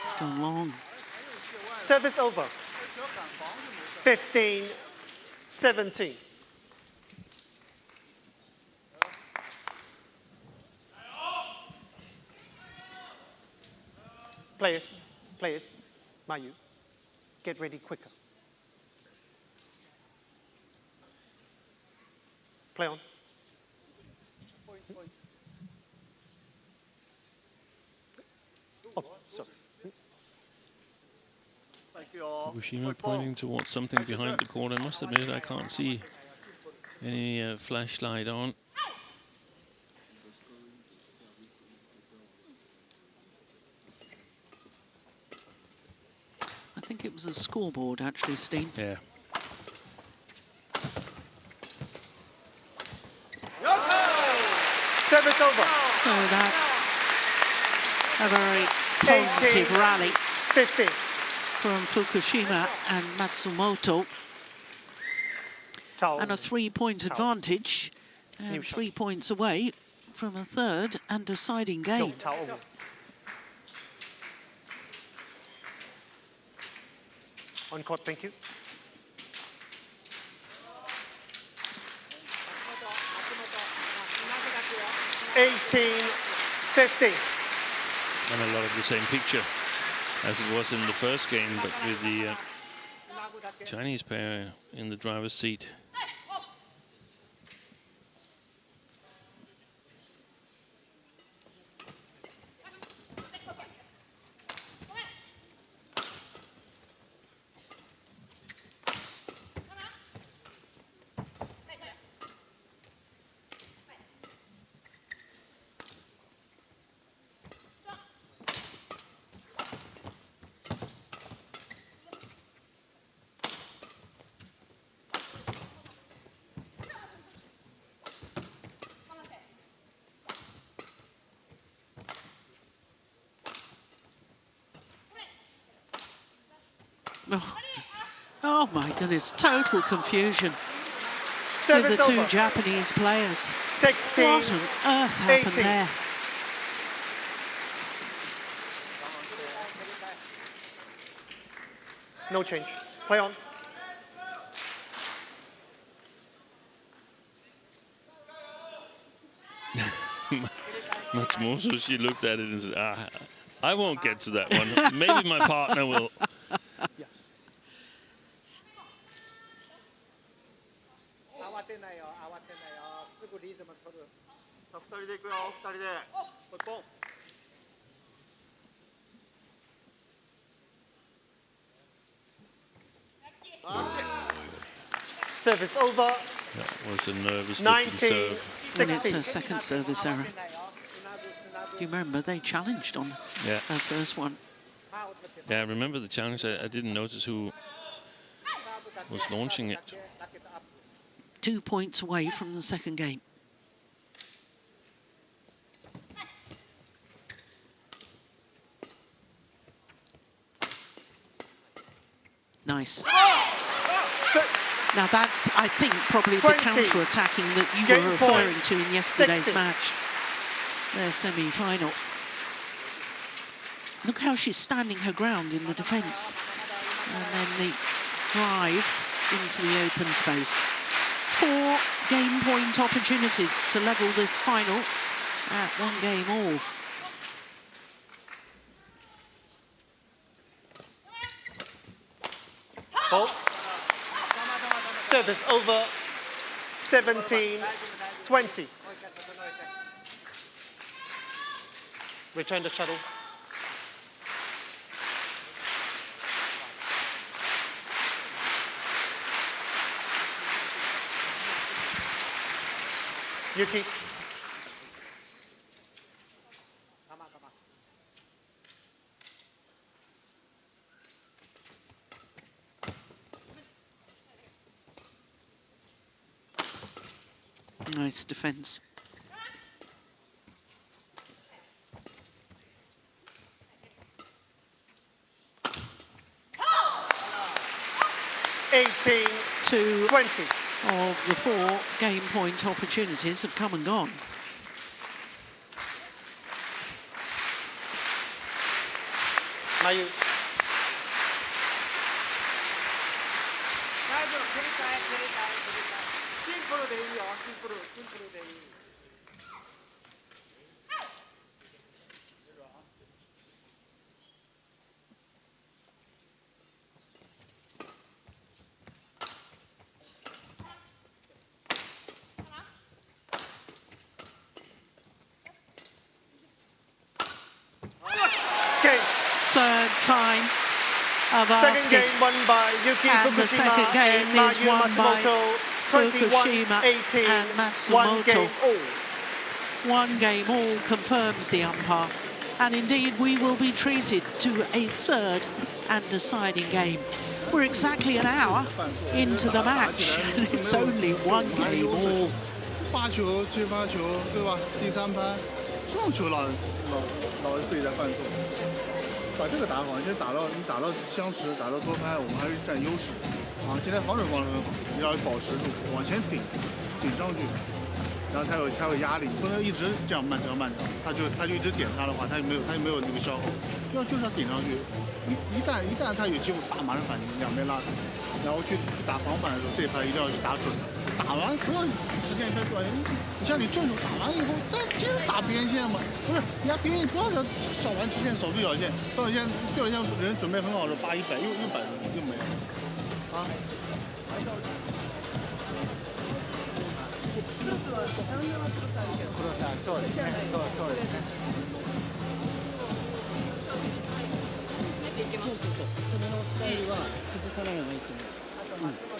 It's gone long. Service over. 15-17. Players, Mayu, get ready quicker. Play on. Oh, sorry. Fukushima pointing towards something behind the court. I must admit I can't see any flashlight on. I think it was a scoreboard, actually, Steen. Yeah. Service over. So that's a very positive rally 15. from Fukushima and Matsumoto. Towel. And a 3-point advantage, New and shot. 3 points away from a third and deciding No, game. towel. On court, thank you. $18-15. And a lot of the same picture as it was in the first game, but with the Chinese pair in the driver's seat. Oh my goodness, total confusion Service with the two over. Japanese players. 16. What on earth happened 18. there? No change. Play on. Matsumoto, she looked at it and said, I won't get to that one. Maybe my partner will. Yes. Service over. That was a nervous looking serve. And it's 19-16. her second service error. Do you remember they challenged on Yeah. her first one? Yeah, I remember the challenge. I didn't notice who was launching it. 2 points away from the second game. Nice. So, Now that's, I think, probably the 20. counter-attacking that you Game were referring point. to in yesterday's 60. match. Their semi-final. Look how she's standing her ground in the defence. And then the drive into the open space. 4 game point opportunities to level this final at 1 game all. fault. Service over 17-20. Return the shuttle. Yuki. Nice defence. to 20. Of the 4 game point opportunities have come and gone. Mayu. Third time of Second asking. game won by Yuki And the Fukushima second game and is Mayu won by Matsumoto, Fukushima 21-18, and Matsumoto. 1 game all. 1 game all confirms the umpire. And indeed, we will be treated to a third and deciding game. We're exactly an hour into the match, and it's only 1 game all. 发球接发球，对吧？第3拍撞球老自己在犯错，把这个打好，先打到相持，打到多拍，我们还是占优势。啊，今天防守防得很好，要保持住，往前顶上去，然后才有压力，不能一直这样慢条，他就一直点他的话，他就没有那个消耗，就是要顶上去，一旦他有机会，马上反击，两边拉开，然后去打防反的时候，这一拍一定要去打准。 打完不要直线一拍短线，你像你正手打完以后再接着打边线嘛，不是你压边线不要扫完直线守对角线，对角线人准备很好的8、100又摆着又没了啊。そうですね。そうですね。そう攻めのスタイルは崩さない方がいいと思う。あと松本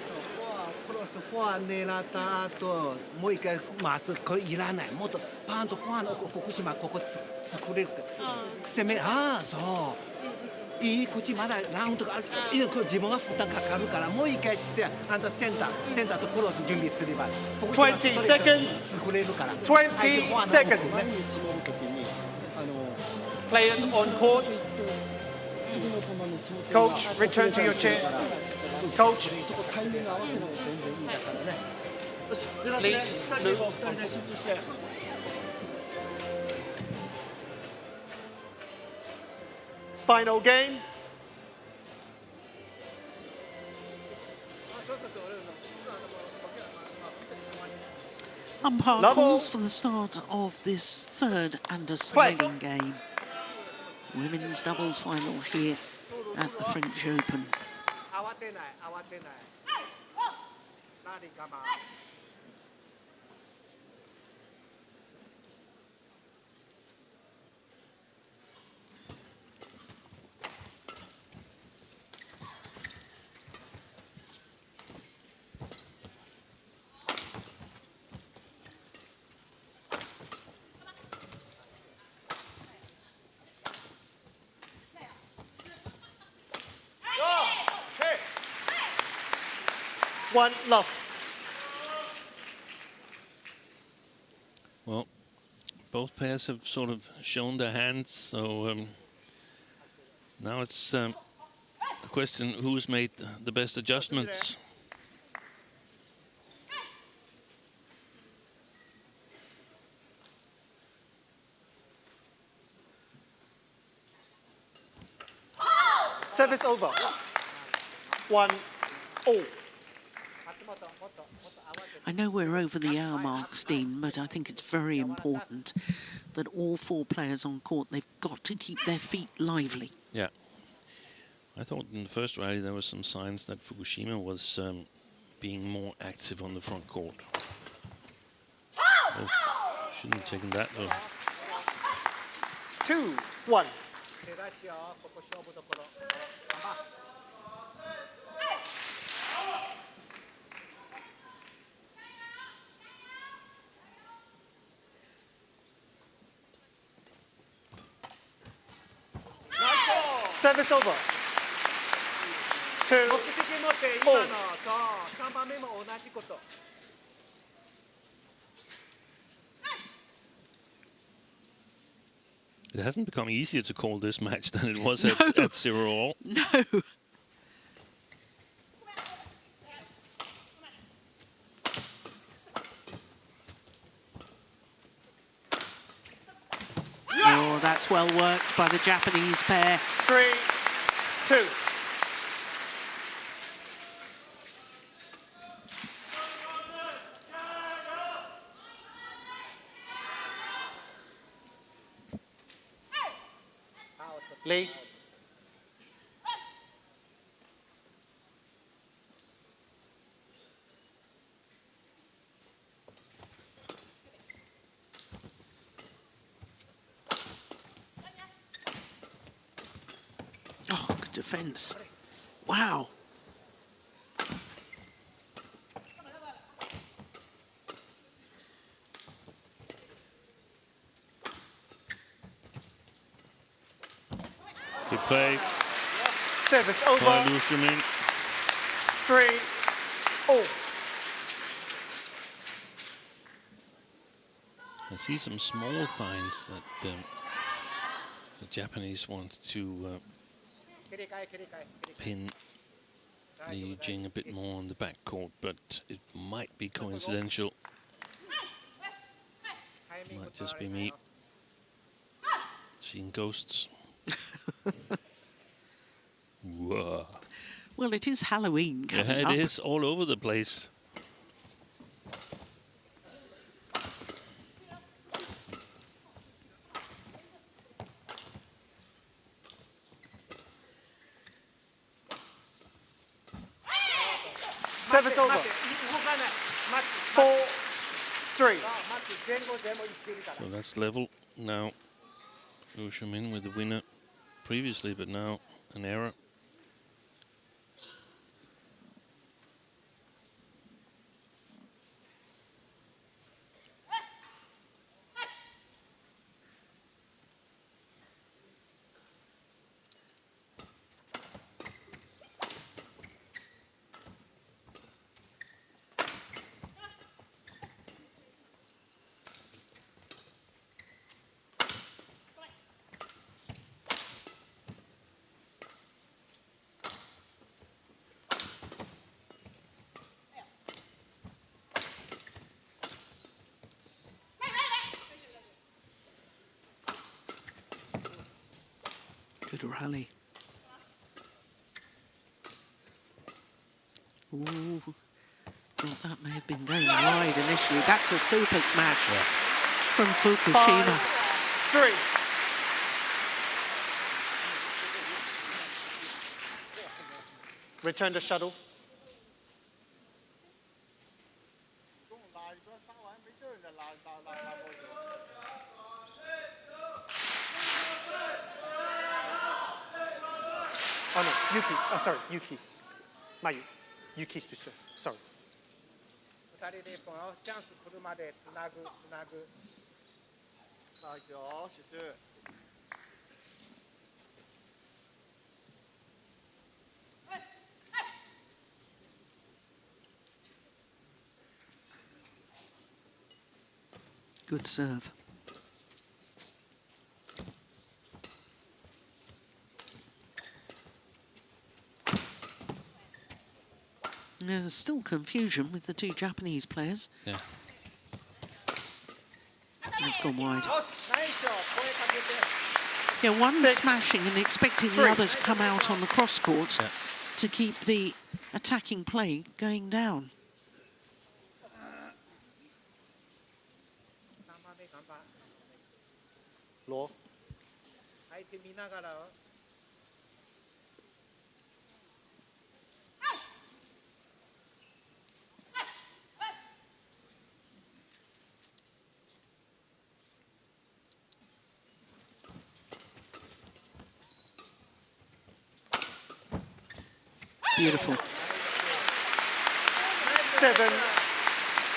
クロスフォア狙った後もう一回回すこれいらないもっとパーンとフォアの福島ここ作れる攻めそういい口まだラウンドがある自分が負担かかるからもう一回してあんたセンターとクロス準備すれば20 seconds 作れるから20 seconds Players on court Coach return to your chair Coach そこタイミング合わせるのが全然いいんだからねよし出だしね2人で集中して Final game Umpire Level. calls for the start of this third and deciding game. Women's doubles final here at the French Open. 慌てない慌てない何我慢 1 love Well, both pairs have sort of shown their hands, so now it's The question, who's made the best adjustments? Service over. 1-all. I know we're over the hour mark, Steen, but I think it's very important that all four players on court, they've got to keep their feet lively. Yeah. I thought in the first rally there were some signs that Fukushima was being more active on the front court. Oh, shouldn't have taken that though. 2-1. Service over. 2-all. It hasn't become easier to call this match than it was at 0-all. No. Oh, that's well worked by the Japanese pair. 3-2. Lee. Oh, good defense. Wow. Good play. Service over. 3-all. I see some small signs that the Japanese want to pin Liu Jing a bit more on the backcourt, but it might be coincidental. Might just be me seeing ghosts. Whoa. Well, it is Halloween coming up. Yeah, it is all over the place. Service over. 4-3. So that's level now. Liu Shumin with the winner previously, but now an error. Good rally. Ooh, thought that may have been going wide initially. That's a super smash from Fukushima. 5-3. Return the shuttle. Oh no, Yuki. Oh, sorry, Yuki. Mayu. Yuki's to serve. Sorry. Good serve. There's still confusion with the two Japanese players. Yeah. It's gone wide. よしナイスよ声かけて Yeah, one 6, smashing and expecting the 3. other to come out on the cross court Yeah. to keep the attacking play going down. ロー相手見ながら Beautiful. 7,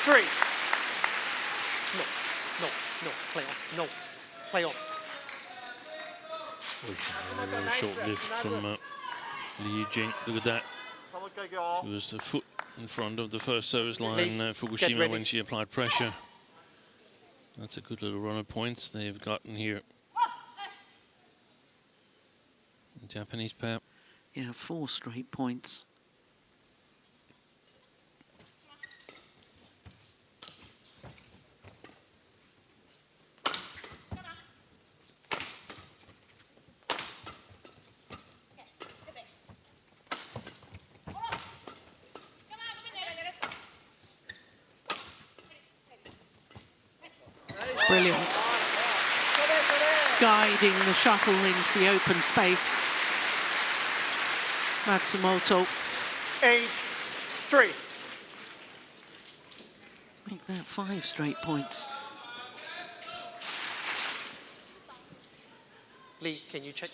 3. No, no, no, play on, no, play on. Very short lift from Li Yijing. Look at that. It was a foot in front of the first service line, Fukushima, when she applied pressure. That's a good little run of points they've gotten here. The Japanese pair. Yeah, 4 straight points. Brilliant. Guiding the shuttle into the open space. Matsumoto. 8, 3. Make that 5 straight points. Lee, can you check?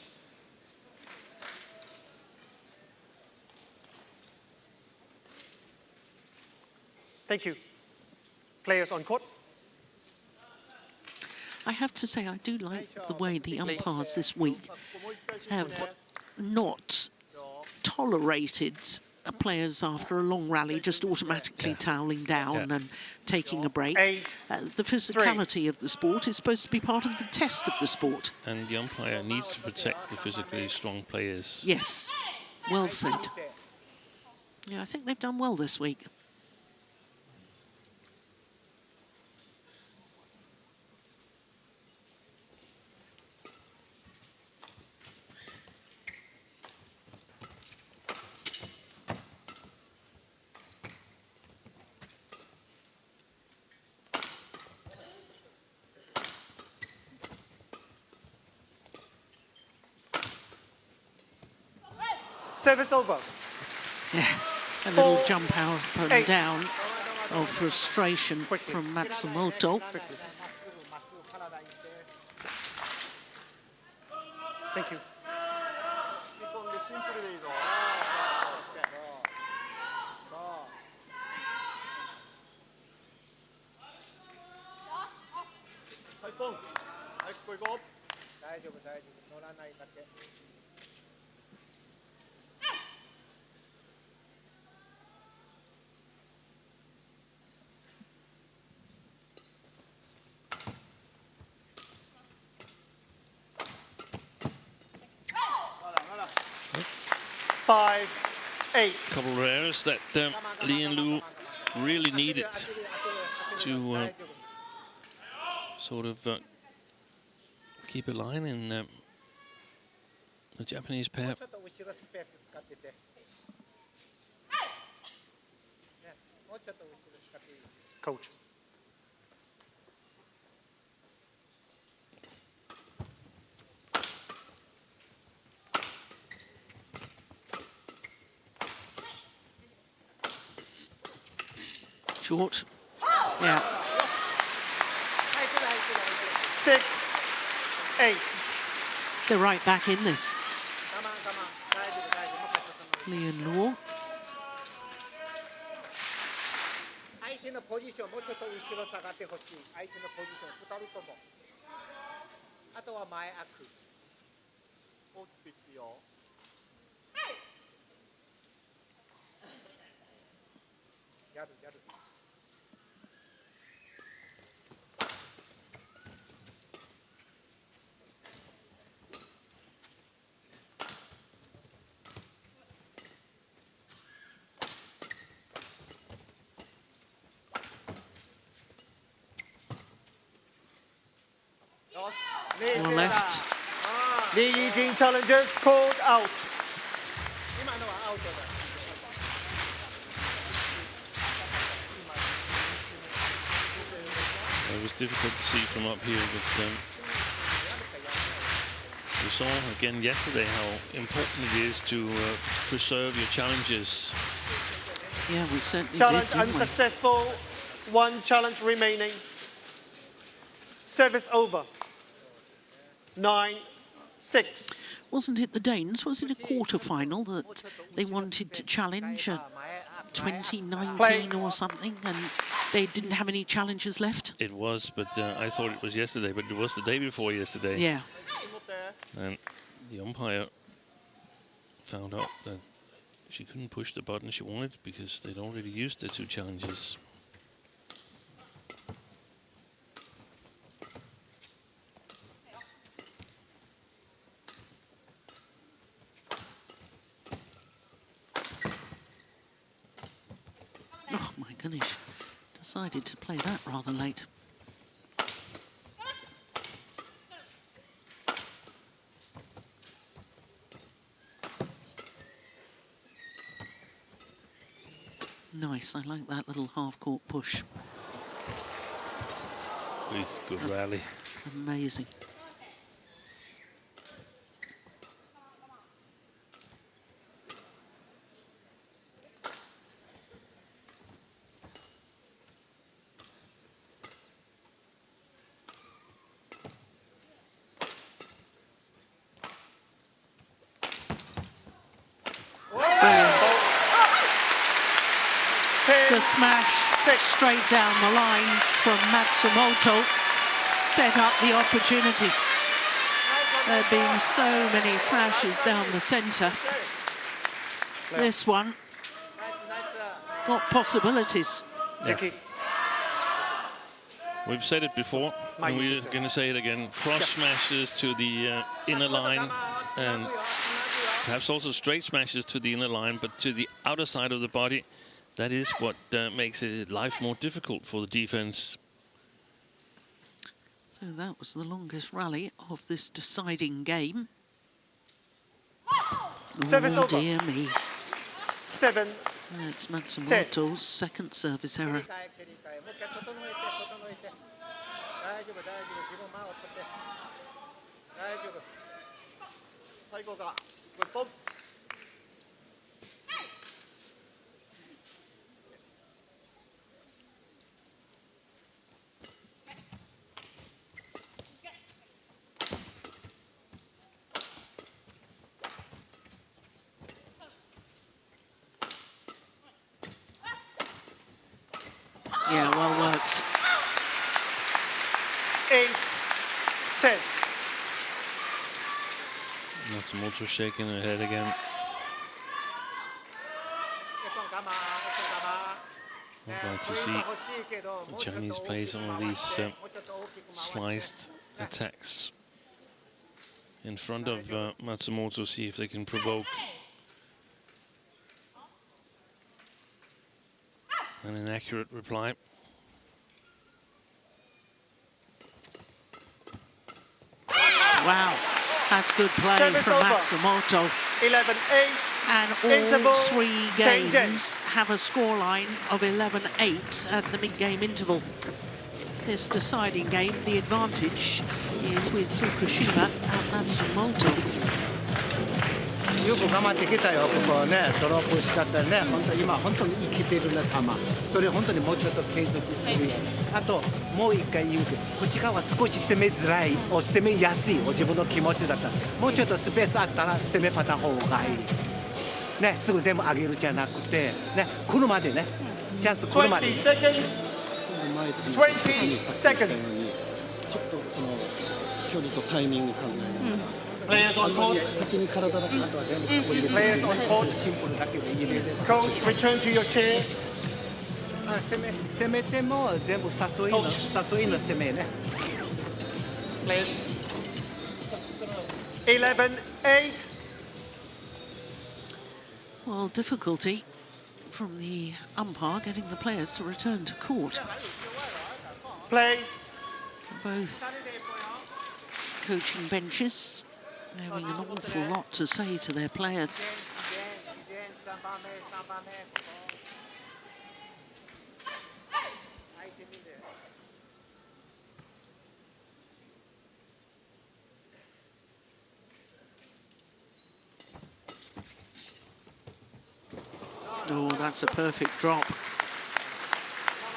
Thank you. Players on court. I have to say, I do like the way the umpires this week have not tolerated players after a long rally just automatically toweling down and taking a break. 8, The physicality of the sport is supposed to be part of the test of the sport. And the umpire needs to protect the physically strong players. Yes, well said. Yeah, I think they've done well this week. Service over. Yeah, a little 4, jump out and 8. down of frustration from Matsumoto. Thank you. Five, 8. Couple of errors that Li and Lu really needed to sort of keep a line in the Japanese pair. Coach. Short. Yeah. 6, 8. They're right back in this. Li and Lu. 相手のポジションもうちょっと後ろ下がってほしい。相手のポジション2人とも。あとは前開く。大きくいくよ。やるやる。or left. Lee Yijing challengers called out. It was difficult to see from up here, but we saw again yesterday how important it is to preserve your challenges. Yeah, we certainly Challenge did, didn't we? unsuccessful. One challenge remaining. Service over. 9-6. Wasn't it the Danes? Was it a quarter-final that they wanted to challenge at 2019 or something, and they didn't have any challengers left? It was, but I thought it was yesterday, but it was the day before yesterday. Yeah. And the umpire found out that she couldn't push the button she wanted because they'd already used the 2 challenges. Oh my goodness. Decided to play that rather late. Nice, I like that little half-court push. Good rally. Amazing. The smash straight down the line from Matsumoto set up the opportunity. There have been so many smashes down the centre. This one got possibilities. Yeah. We've said it before, and we're going to say it again. Cross smashes to the inner line, and perhaps also straight smashes to the inner line, but to the outer side of the body. That is what makes life more difficult for the defense. So that was the longest rally of this deciding game. Service Oh over. dear me. 7. That's Matsumoto's second service error. Yeah, well worked. 8-10. Matsumoto shaking her head again. I'd like to see the Chinese play some of these sliced attacks in front of Matsumoto, see if they can provoke an inaccurate reply. Wow, that's good play Service from over. Matsumoto. 11-8. And all Interval 3 games changes. have a scoreline of 11-8 at the mid-game interval. This deciding game, the advantage is with Fukushima and Matsumoto. よく頑張ってきたよ、ここね、ドロップしたったりね、今、本当に生きてるね、球、それ本当にもうちょっと継続する、あともう一回言うけど、こっち側は少し攻めづらい、攻めやすい、自分の気持ちだったら、もうちょっとスペースあったら、攻めパターン方がいい、ね、すぐ全部上げるじゃなくて、ね、来るまでね、チャンス来るまで。 20 seconds. 20 seconds. ちょっとその距離とタイミング考えながら。 Players on court. Players on court. Coach, return to your chairs. 攻めても全部誘いの攻めね。 Players. 11-8. Well, difficulty from the umpire getting the players to return to court. Play. Both coaching benches, having an awful lot to say to their players. Oh, that's a perfect drop.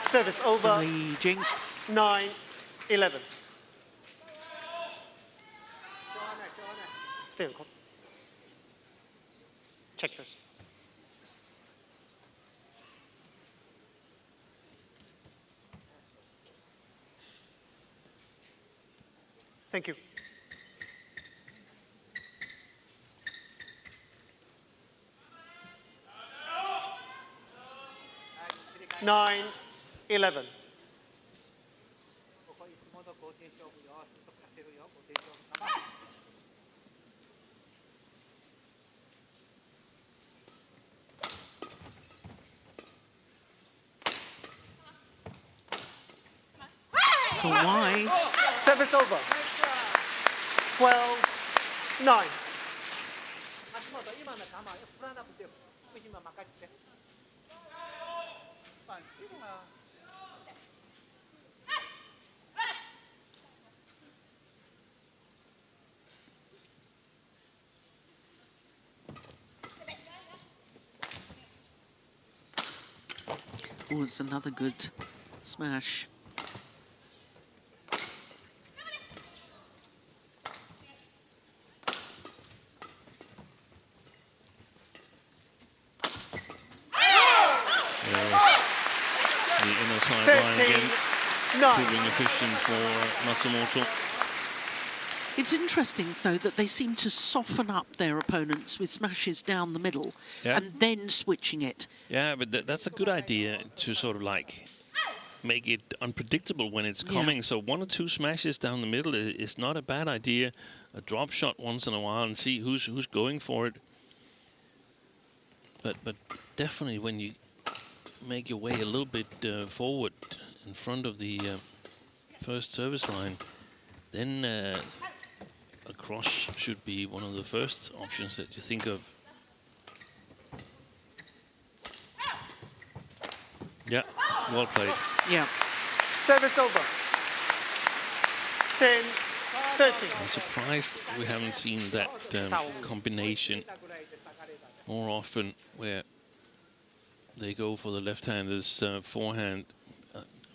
Service over. Li Jing. 9-11. Stay on court. Check first. Thank you. 9-11. Go wide. Service over. 12-9. Oh, it's another good smash. The inner sideline again, proving efficient for Matsumoto. It's interesting, though, that they seem to soften up their opponents with smashes down the middle and then switching it. Yeah, but that's a good idea to sort of like make it unpredictable when it's coming. So 1 or 2 smashes down the middle is not a bad idea. A drop shot once in a while and see who's going for it. But definitely when you make your way a little bit forward in front of the first service line, then a cross should be one of the first options that you think of. Yeah, well played. Yeah. Service over. 10-13. I'm surprised we haven't seen that combination more often, where they go for the left-hander's forehand.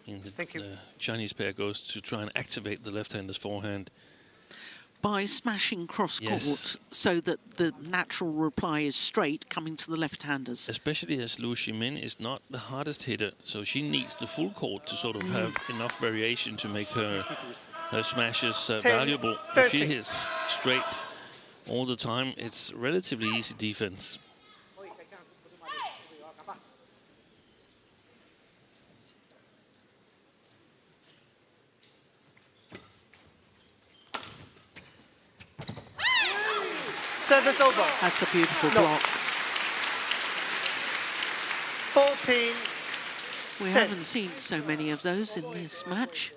The Chinese pair goes to try and activate the left-hander's forehand. By smashing cross-court so that the natural reply is straight, coming to the left-handers. Especially as Liu Ximin is not the hardest hitter, so she needs the full court to sort of have enough variation to make her smashes valuable. If she hits straight all the time, it's relatively easy defense. Service over. That's a beautiful block. 14. We haven't seen so many of those in this match.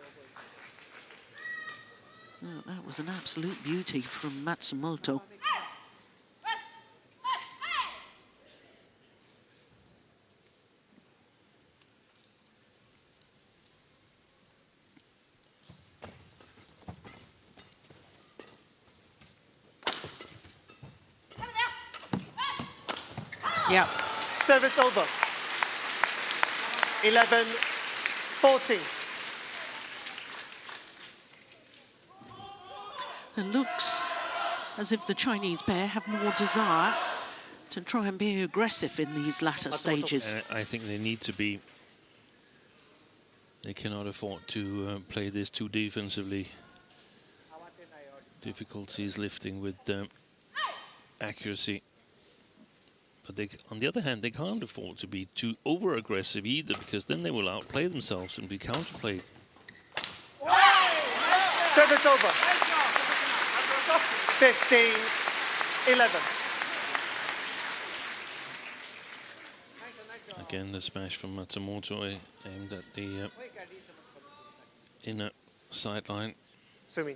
Oh, that was an absolute beauty from Matsumoto. Yeah. Service over. 11-14. It looks as if the Chinese pair have more desire to try and be aggressive in these latter stages. I think they need to be. They cannot afford to play this too defensively. Difficulties lifting with accuracy. But they, on the other hand, they can't afford to be too over-aggressive either, because then they will outplay themselves and be counterplayed. Service over. 15-11. Again, the smash from Matsumoto aimed at the inner sideline. Sumi.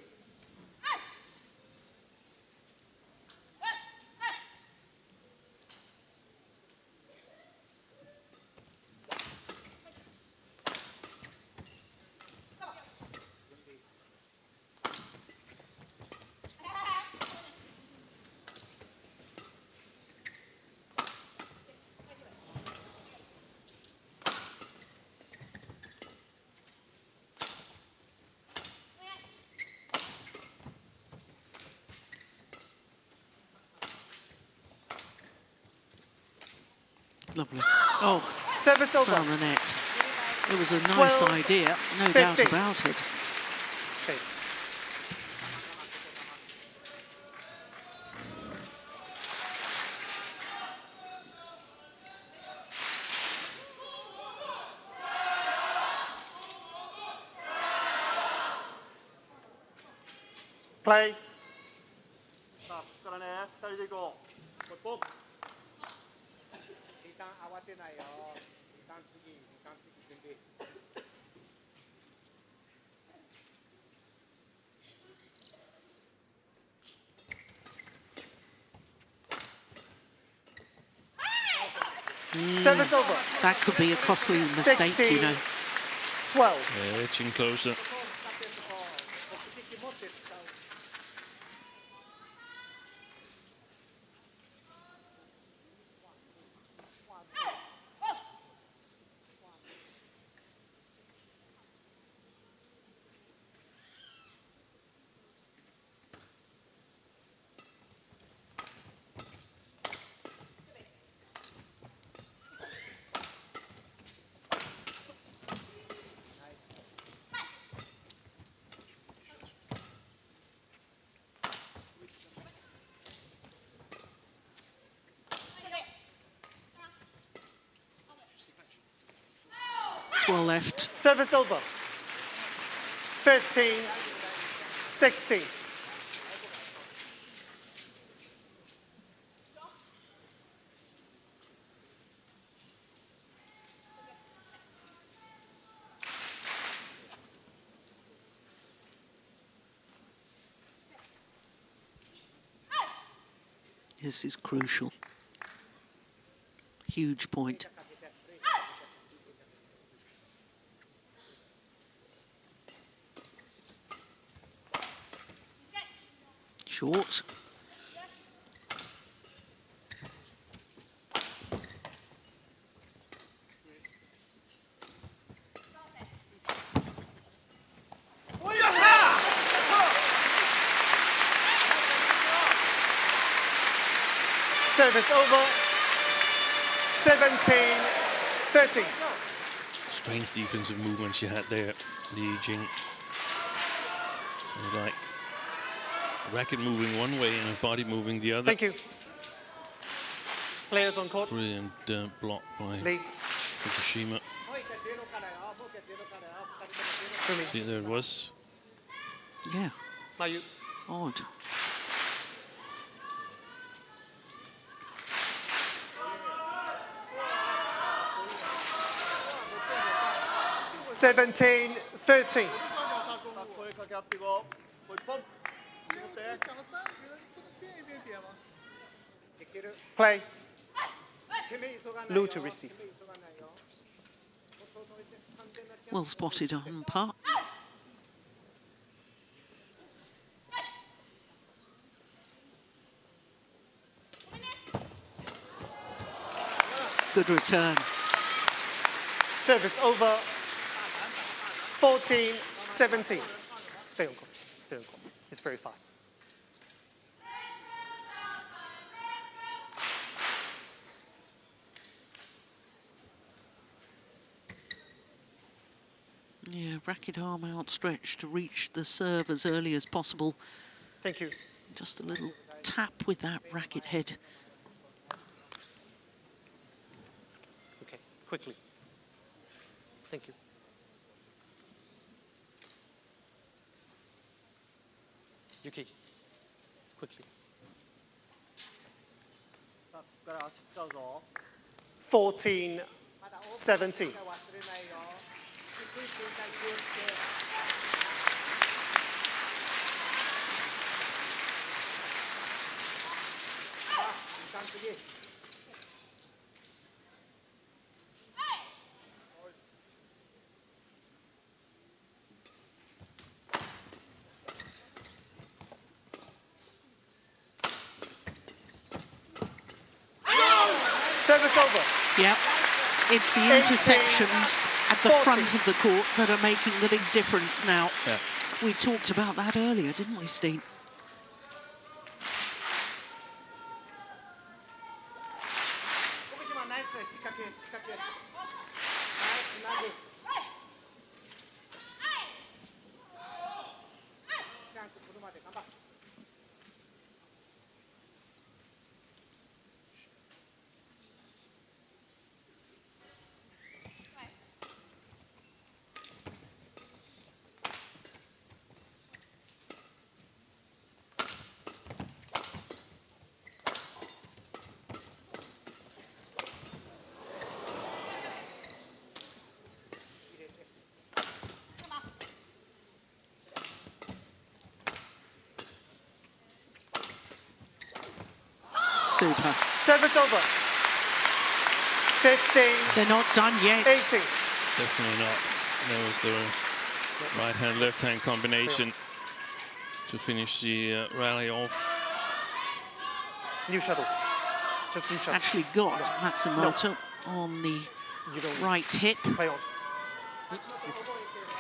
Lovely. Oh, Service over. found the net. It was a nice 12, idea, no 15. doubt about it. Okay. Play. さあ、ここからね、2人で行こう。ポッポッ。一旦慌てないよ。一旦次、準備。Service over. That could be a costly mistake, 16, you know. 12. Yeah, edging closer. It's well left. Service over. 13, 16. This is crucial. Huge point. Short. Service over. 17, 13. Strange defensive movement she had there, Li Jing. So like racket moving one way and her body moving the other. Thank you. Players on court. Brilliant block by Lee. Fukushima. Fumi. See, there it was. Yeah, Now you. odd. Seventeen, 13. 声かけ合っていこう。ポイポン。絞って。Play. Lou to receive. Well spotted on par. Good return. Service over. 14, 17. Stay on court. Stay on court. It's very fast. Yeah, racket arm outstretched to reach the serve as early as possible. Thank you. Just a little tap with that racket head. Okay, quickly. Thank you. Yuki, quickly. さあ、ここから足使うぞ。 14, 17. 次。 Service over. Yep. It's the 18, intersections at the 40. front of the court that are making the big difference now. Yeah. We talked about that earlier, didn't we, Steen? Super. Service over. 15. They're not done yet. 18. Definitely not. That was the right-hand, left-hand combination to finish the rally off. New shuttle. Just new shuttle. Actually got Matsumoto on the right hip. Play on.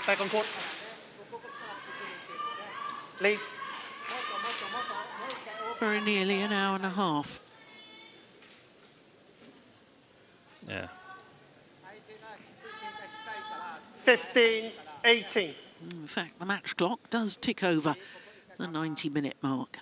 Back on court. Lee. Very nearly an hour and a half. Yeah. 15, 18. In fact, the match clock does tick over the 90-minute mark.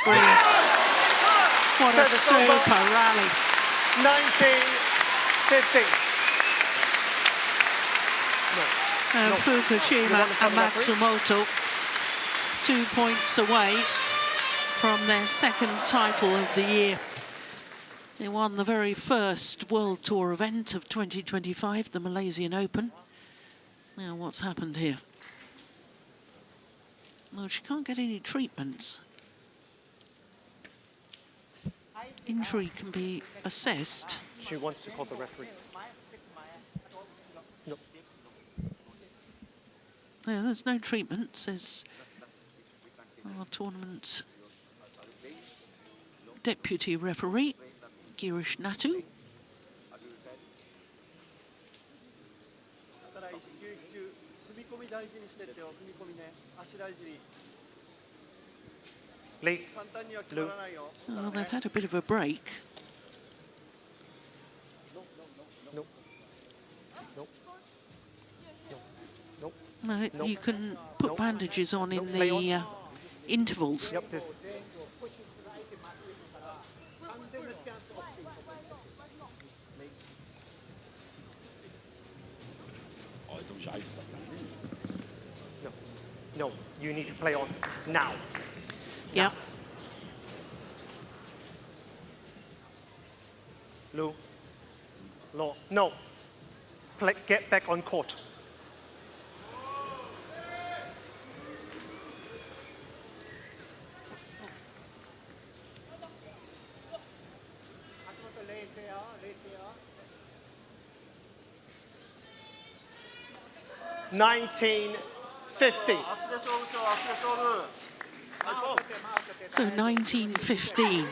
Brilliant. What a super rally. 19-15. Fukushima and Matsumoto 2 points away from their second title of the year. They won the very first World Tour event of 2025, the Malaysian Open. Now, what's happened here? Well, she can't get any treatments. Injury can be assessed. She wants to call the referee. No. Yeah, there's no treatment, says our tournament deputy referee, Girish Natu. Lee. Lou. Well, they've had a bit of a break. No. No. No. No, No. you can put bandages on in the intervals. Yep, this. No. No, you need to play on now. Yep. Lou. Law. No. Play, get back on court. $19.50. So 19-15.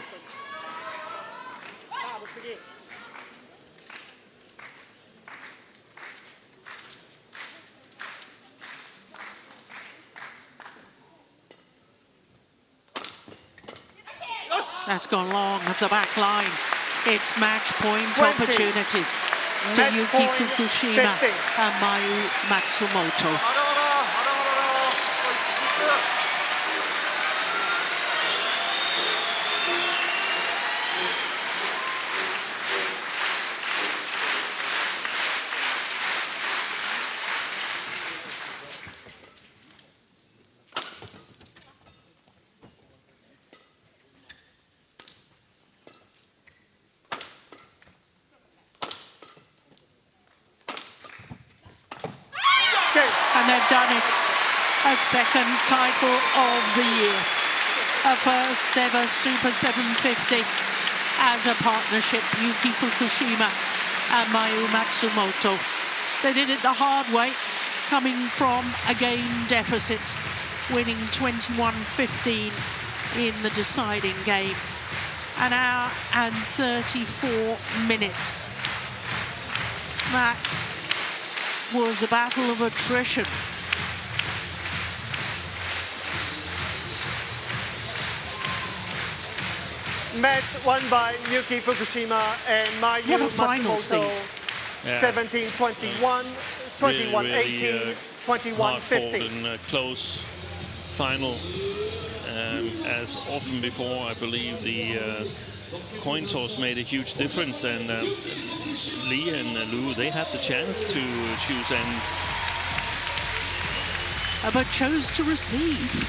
That's gone long of the back line. It's match point 20. opportunities to Match Yuki point Fukushima 50. and Mayu Matsumoto. they've done it. A second title of the year. A first ever Super 750 as a partnership, Yuki Fukushima and Mayu Matsumoto. They did it the hard way, coming from a game deficit, winning 21-15 in the deciding game. An hour and 34 minutes. That was a battle of attrition. Match won by Yuki Fukushima and Mayu Matsumoto. 17-21, 21-18, 21-15. And close final. As often before, I believe the coin toss made a huge difference, and Lee and Lu, they had the chance to choose ends. But chose to receive.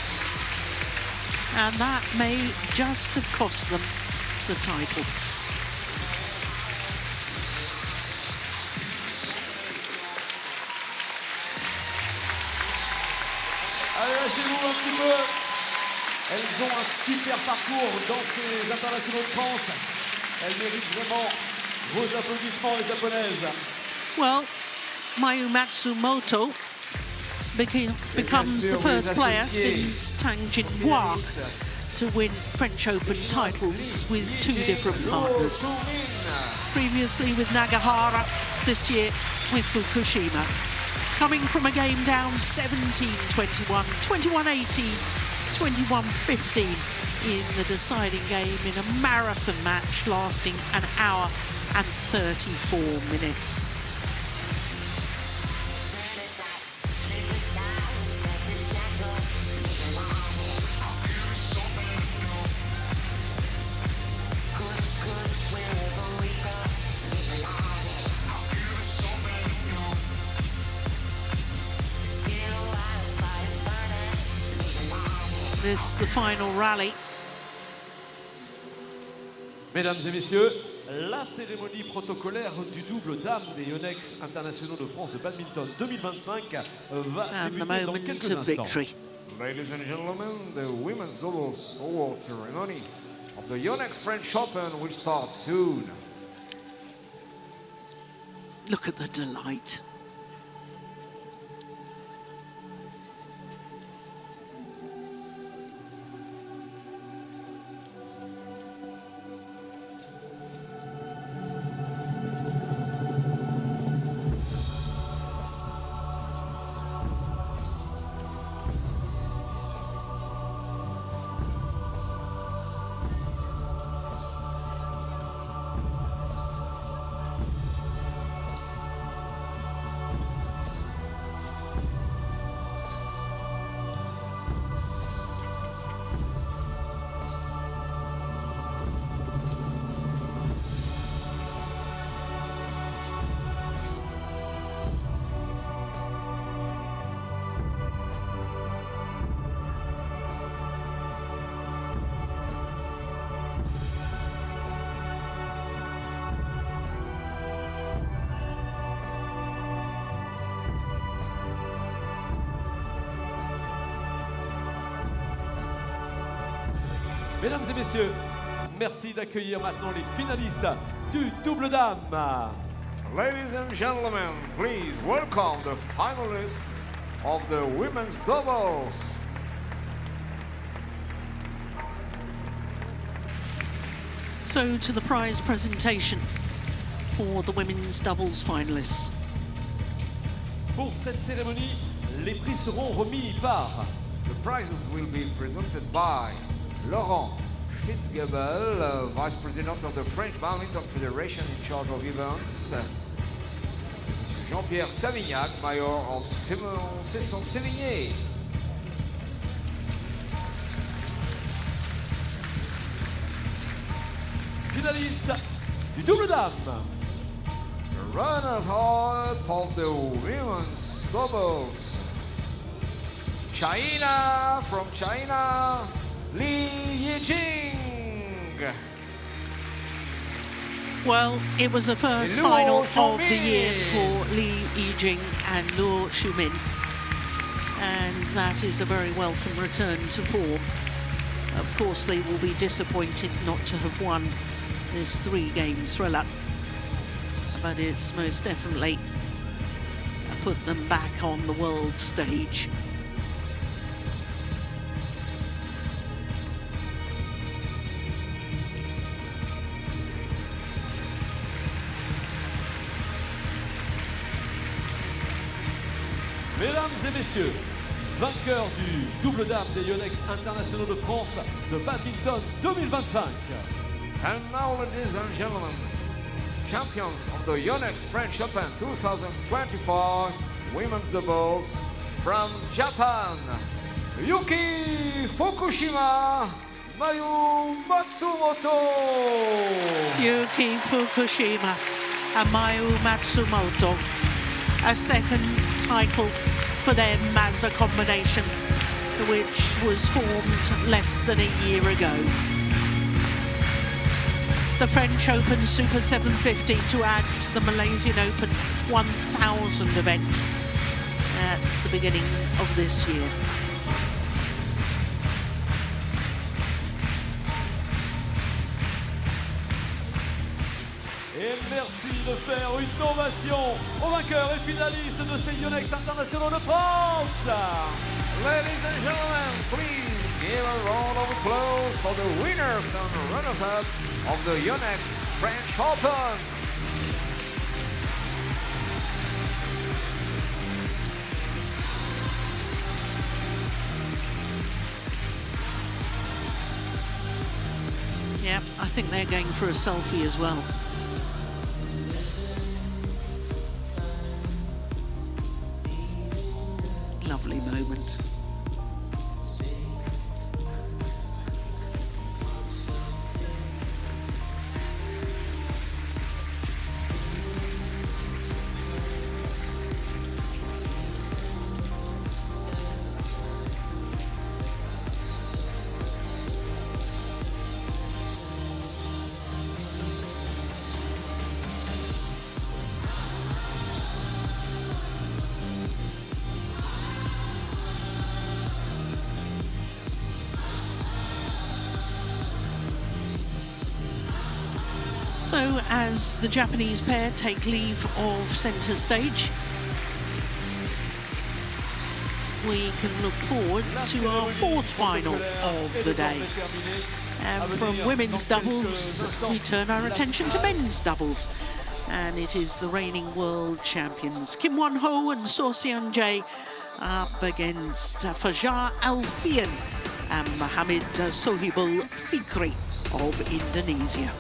And that may just have cost them the title. Allez, lâchez-vous un petit peu. Elles ont un super parcours dans ces internationaux de France. Elles méritent vraiment vos applaudissements, les japonaises. Well, Mayu Matsumoto becomes the first player since Tang Jinhua to win French Open titles with two different partners. Previously with Nagahara, this year with Fukushima. Coming from a game down 17-21, 21-18, 21-15 in the deciding game in a marathon match lasting an hour and 34 minutes. This the final rally. Mesdames et messieurs, la cérémonie protocolaire du double dame des YONEX internationaux de France de badminton 2025 va débuter dans quelques instants. Ladies and gentlemen, the women's doubles award ceremony of the YONEX French Open will start soon. Look at the delight. Mesdames et messieurs, merci d'accueillir maintenant les finalistes du double dame. Ladies and gentlemen, please welcome the finalists of the women's doubles. So to the prize presentation for the women's doubles finalists. Pour cette cérémonie, les prix seront remis par. The prizes will be presented by Laurent Fitzgibbel, Vice President of the French Badminton Federation in charge of events. Jean-Pierre Savignac, Mayor of Cesson-Sévigné. Finaliste du double dame. The runners-up of the women's doubles. China, from China, Li Yijing. Well, it was the first final of the year for Li Yijing and Luo Shumin. and that is a very welcome return to form. Of course, they will be disappointed not to have won this 3-game thriller, but it's most definitely put them back on the world stage. Mesdames et messieurs, vainqueur du double dame des YONEX internationaux de France de badminton 2025. And now, ladies and gentlemen, champions of the YONEX French Open 2025 women's doubles from Japan, Yuki Fukushima, Mayu Matsumoto. Yuki Fukushima and Mayu Matsumoto. A second title for them as a combination, which was formed less than a year ago. The French Open Super 750 to add to the Malaysian Open 1000 event at the beginning of this year. Et merci de faire une ovation aux vainqueurs et finalistes de ces YONEX internationaux de France. Ladies and gentlemen, please give a round of applause for the winners and runners-up of the YONEX French Open. Yep, I think they're going for a selfie as well. Lovely moment. So as the Japanese pair take leave of centre stage, we can look forward to our 4th final of the day. And from women's doubles, we turn our attention to men's doubles. And it is the reigning world champions, Kim Won-ho and So Seon-jae, up against Fajar Alfian and Mohammed Sohibul Fikri of Indonesia.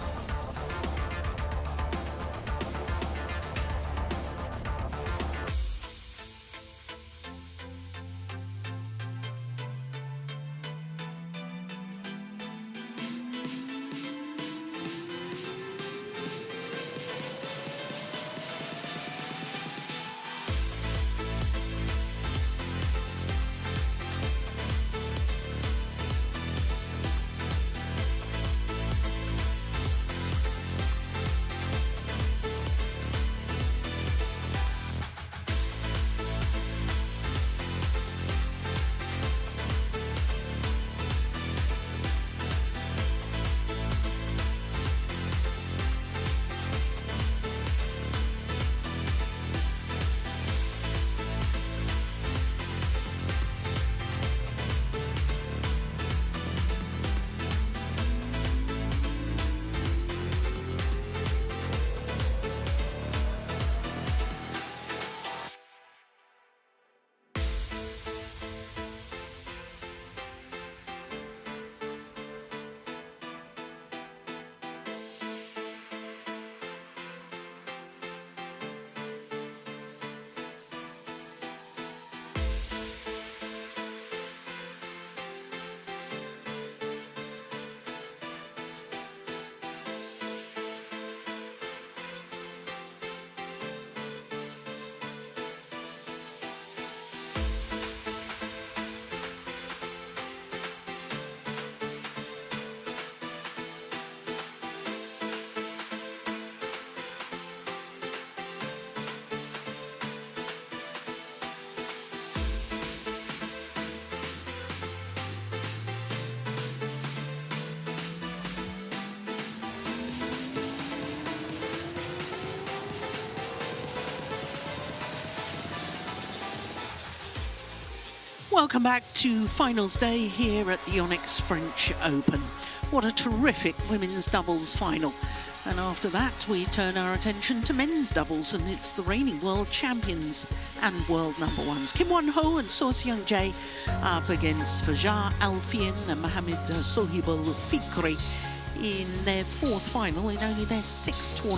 Welcome back to finals day here at the YONEX French Open. What a terrific women's doubles final. And after that, we turn our attention to men's doubles, and it's the reigning world champions and world number ones. Kim Won-ho and So Seung-jae up against Fajar Alfian and Mohamed Sohibul Fikri in their fourth final in only their sixth tournament.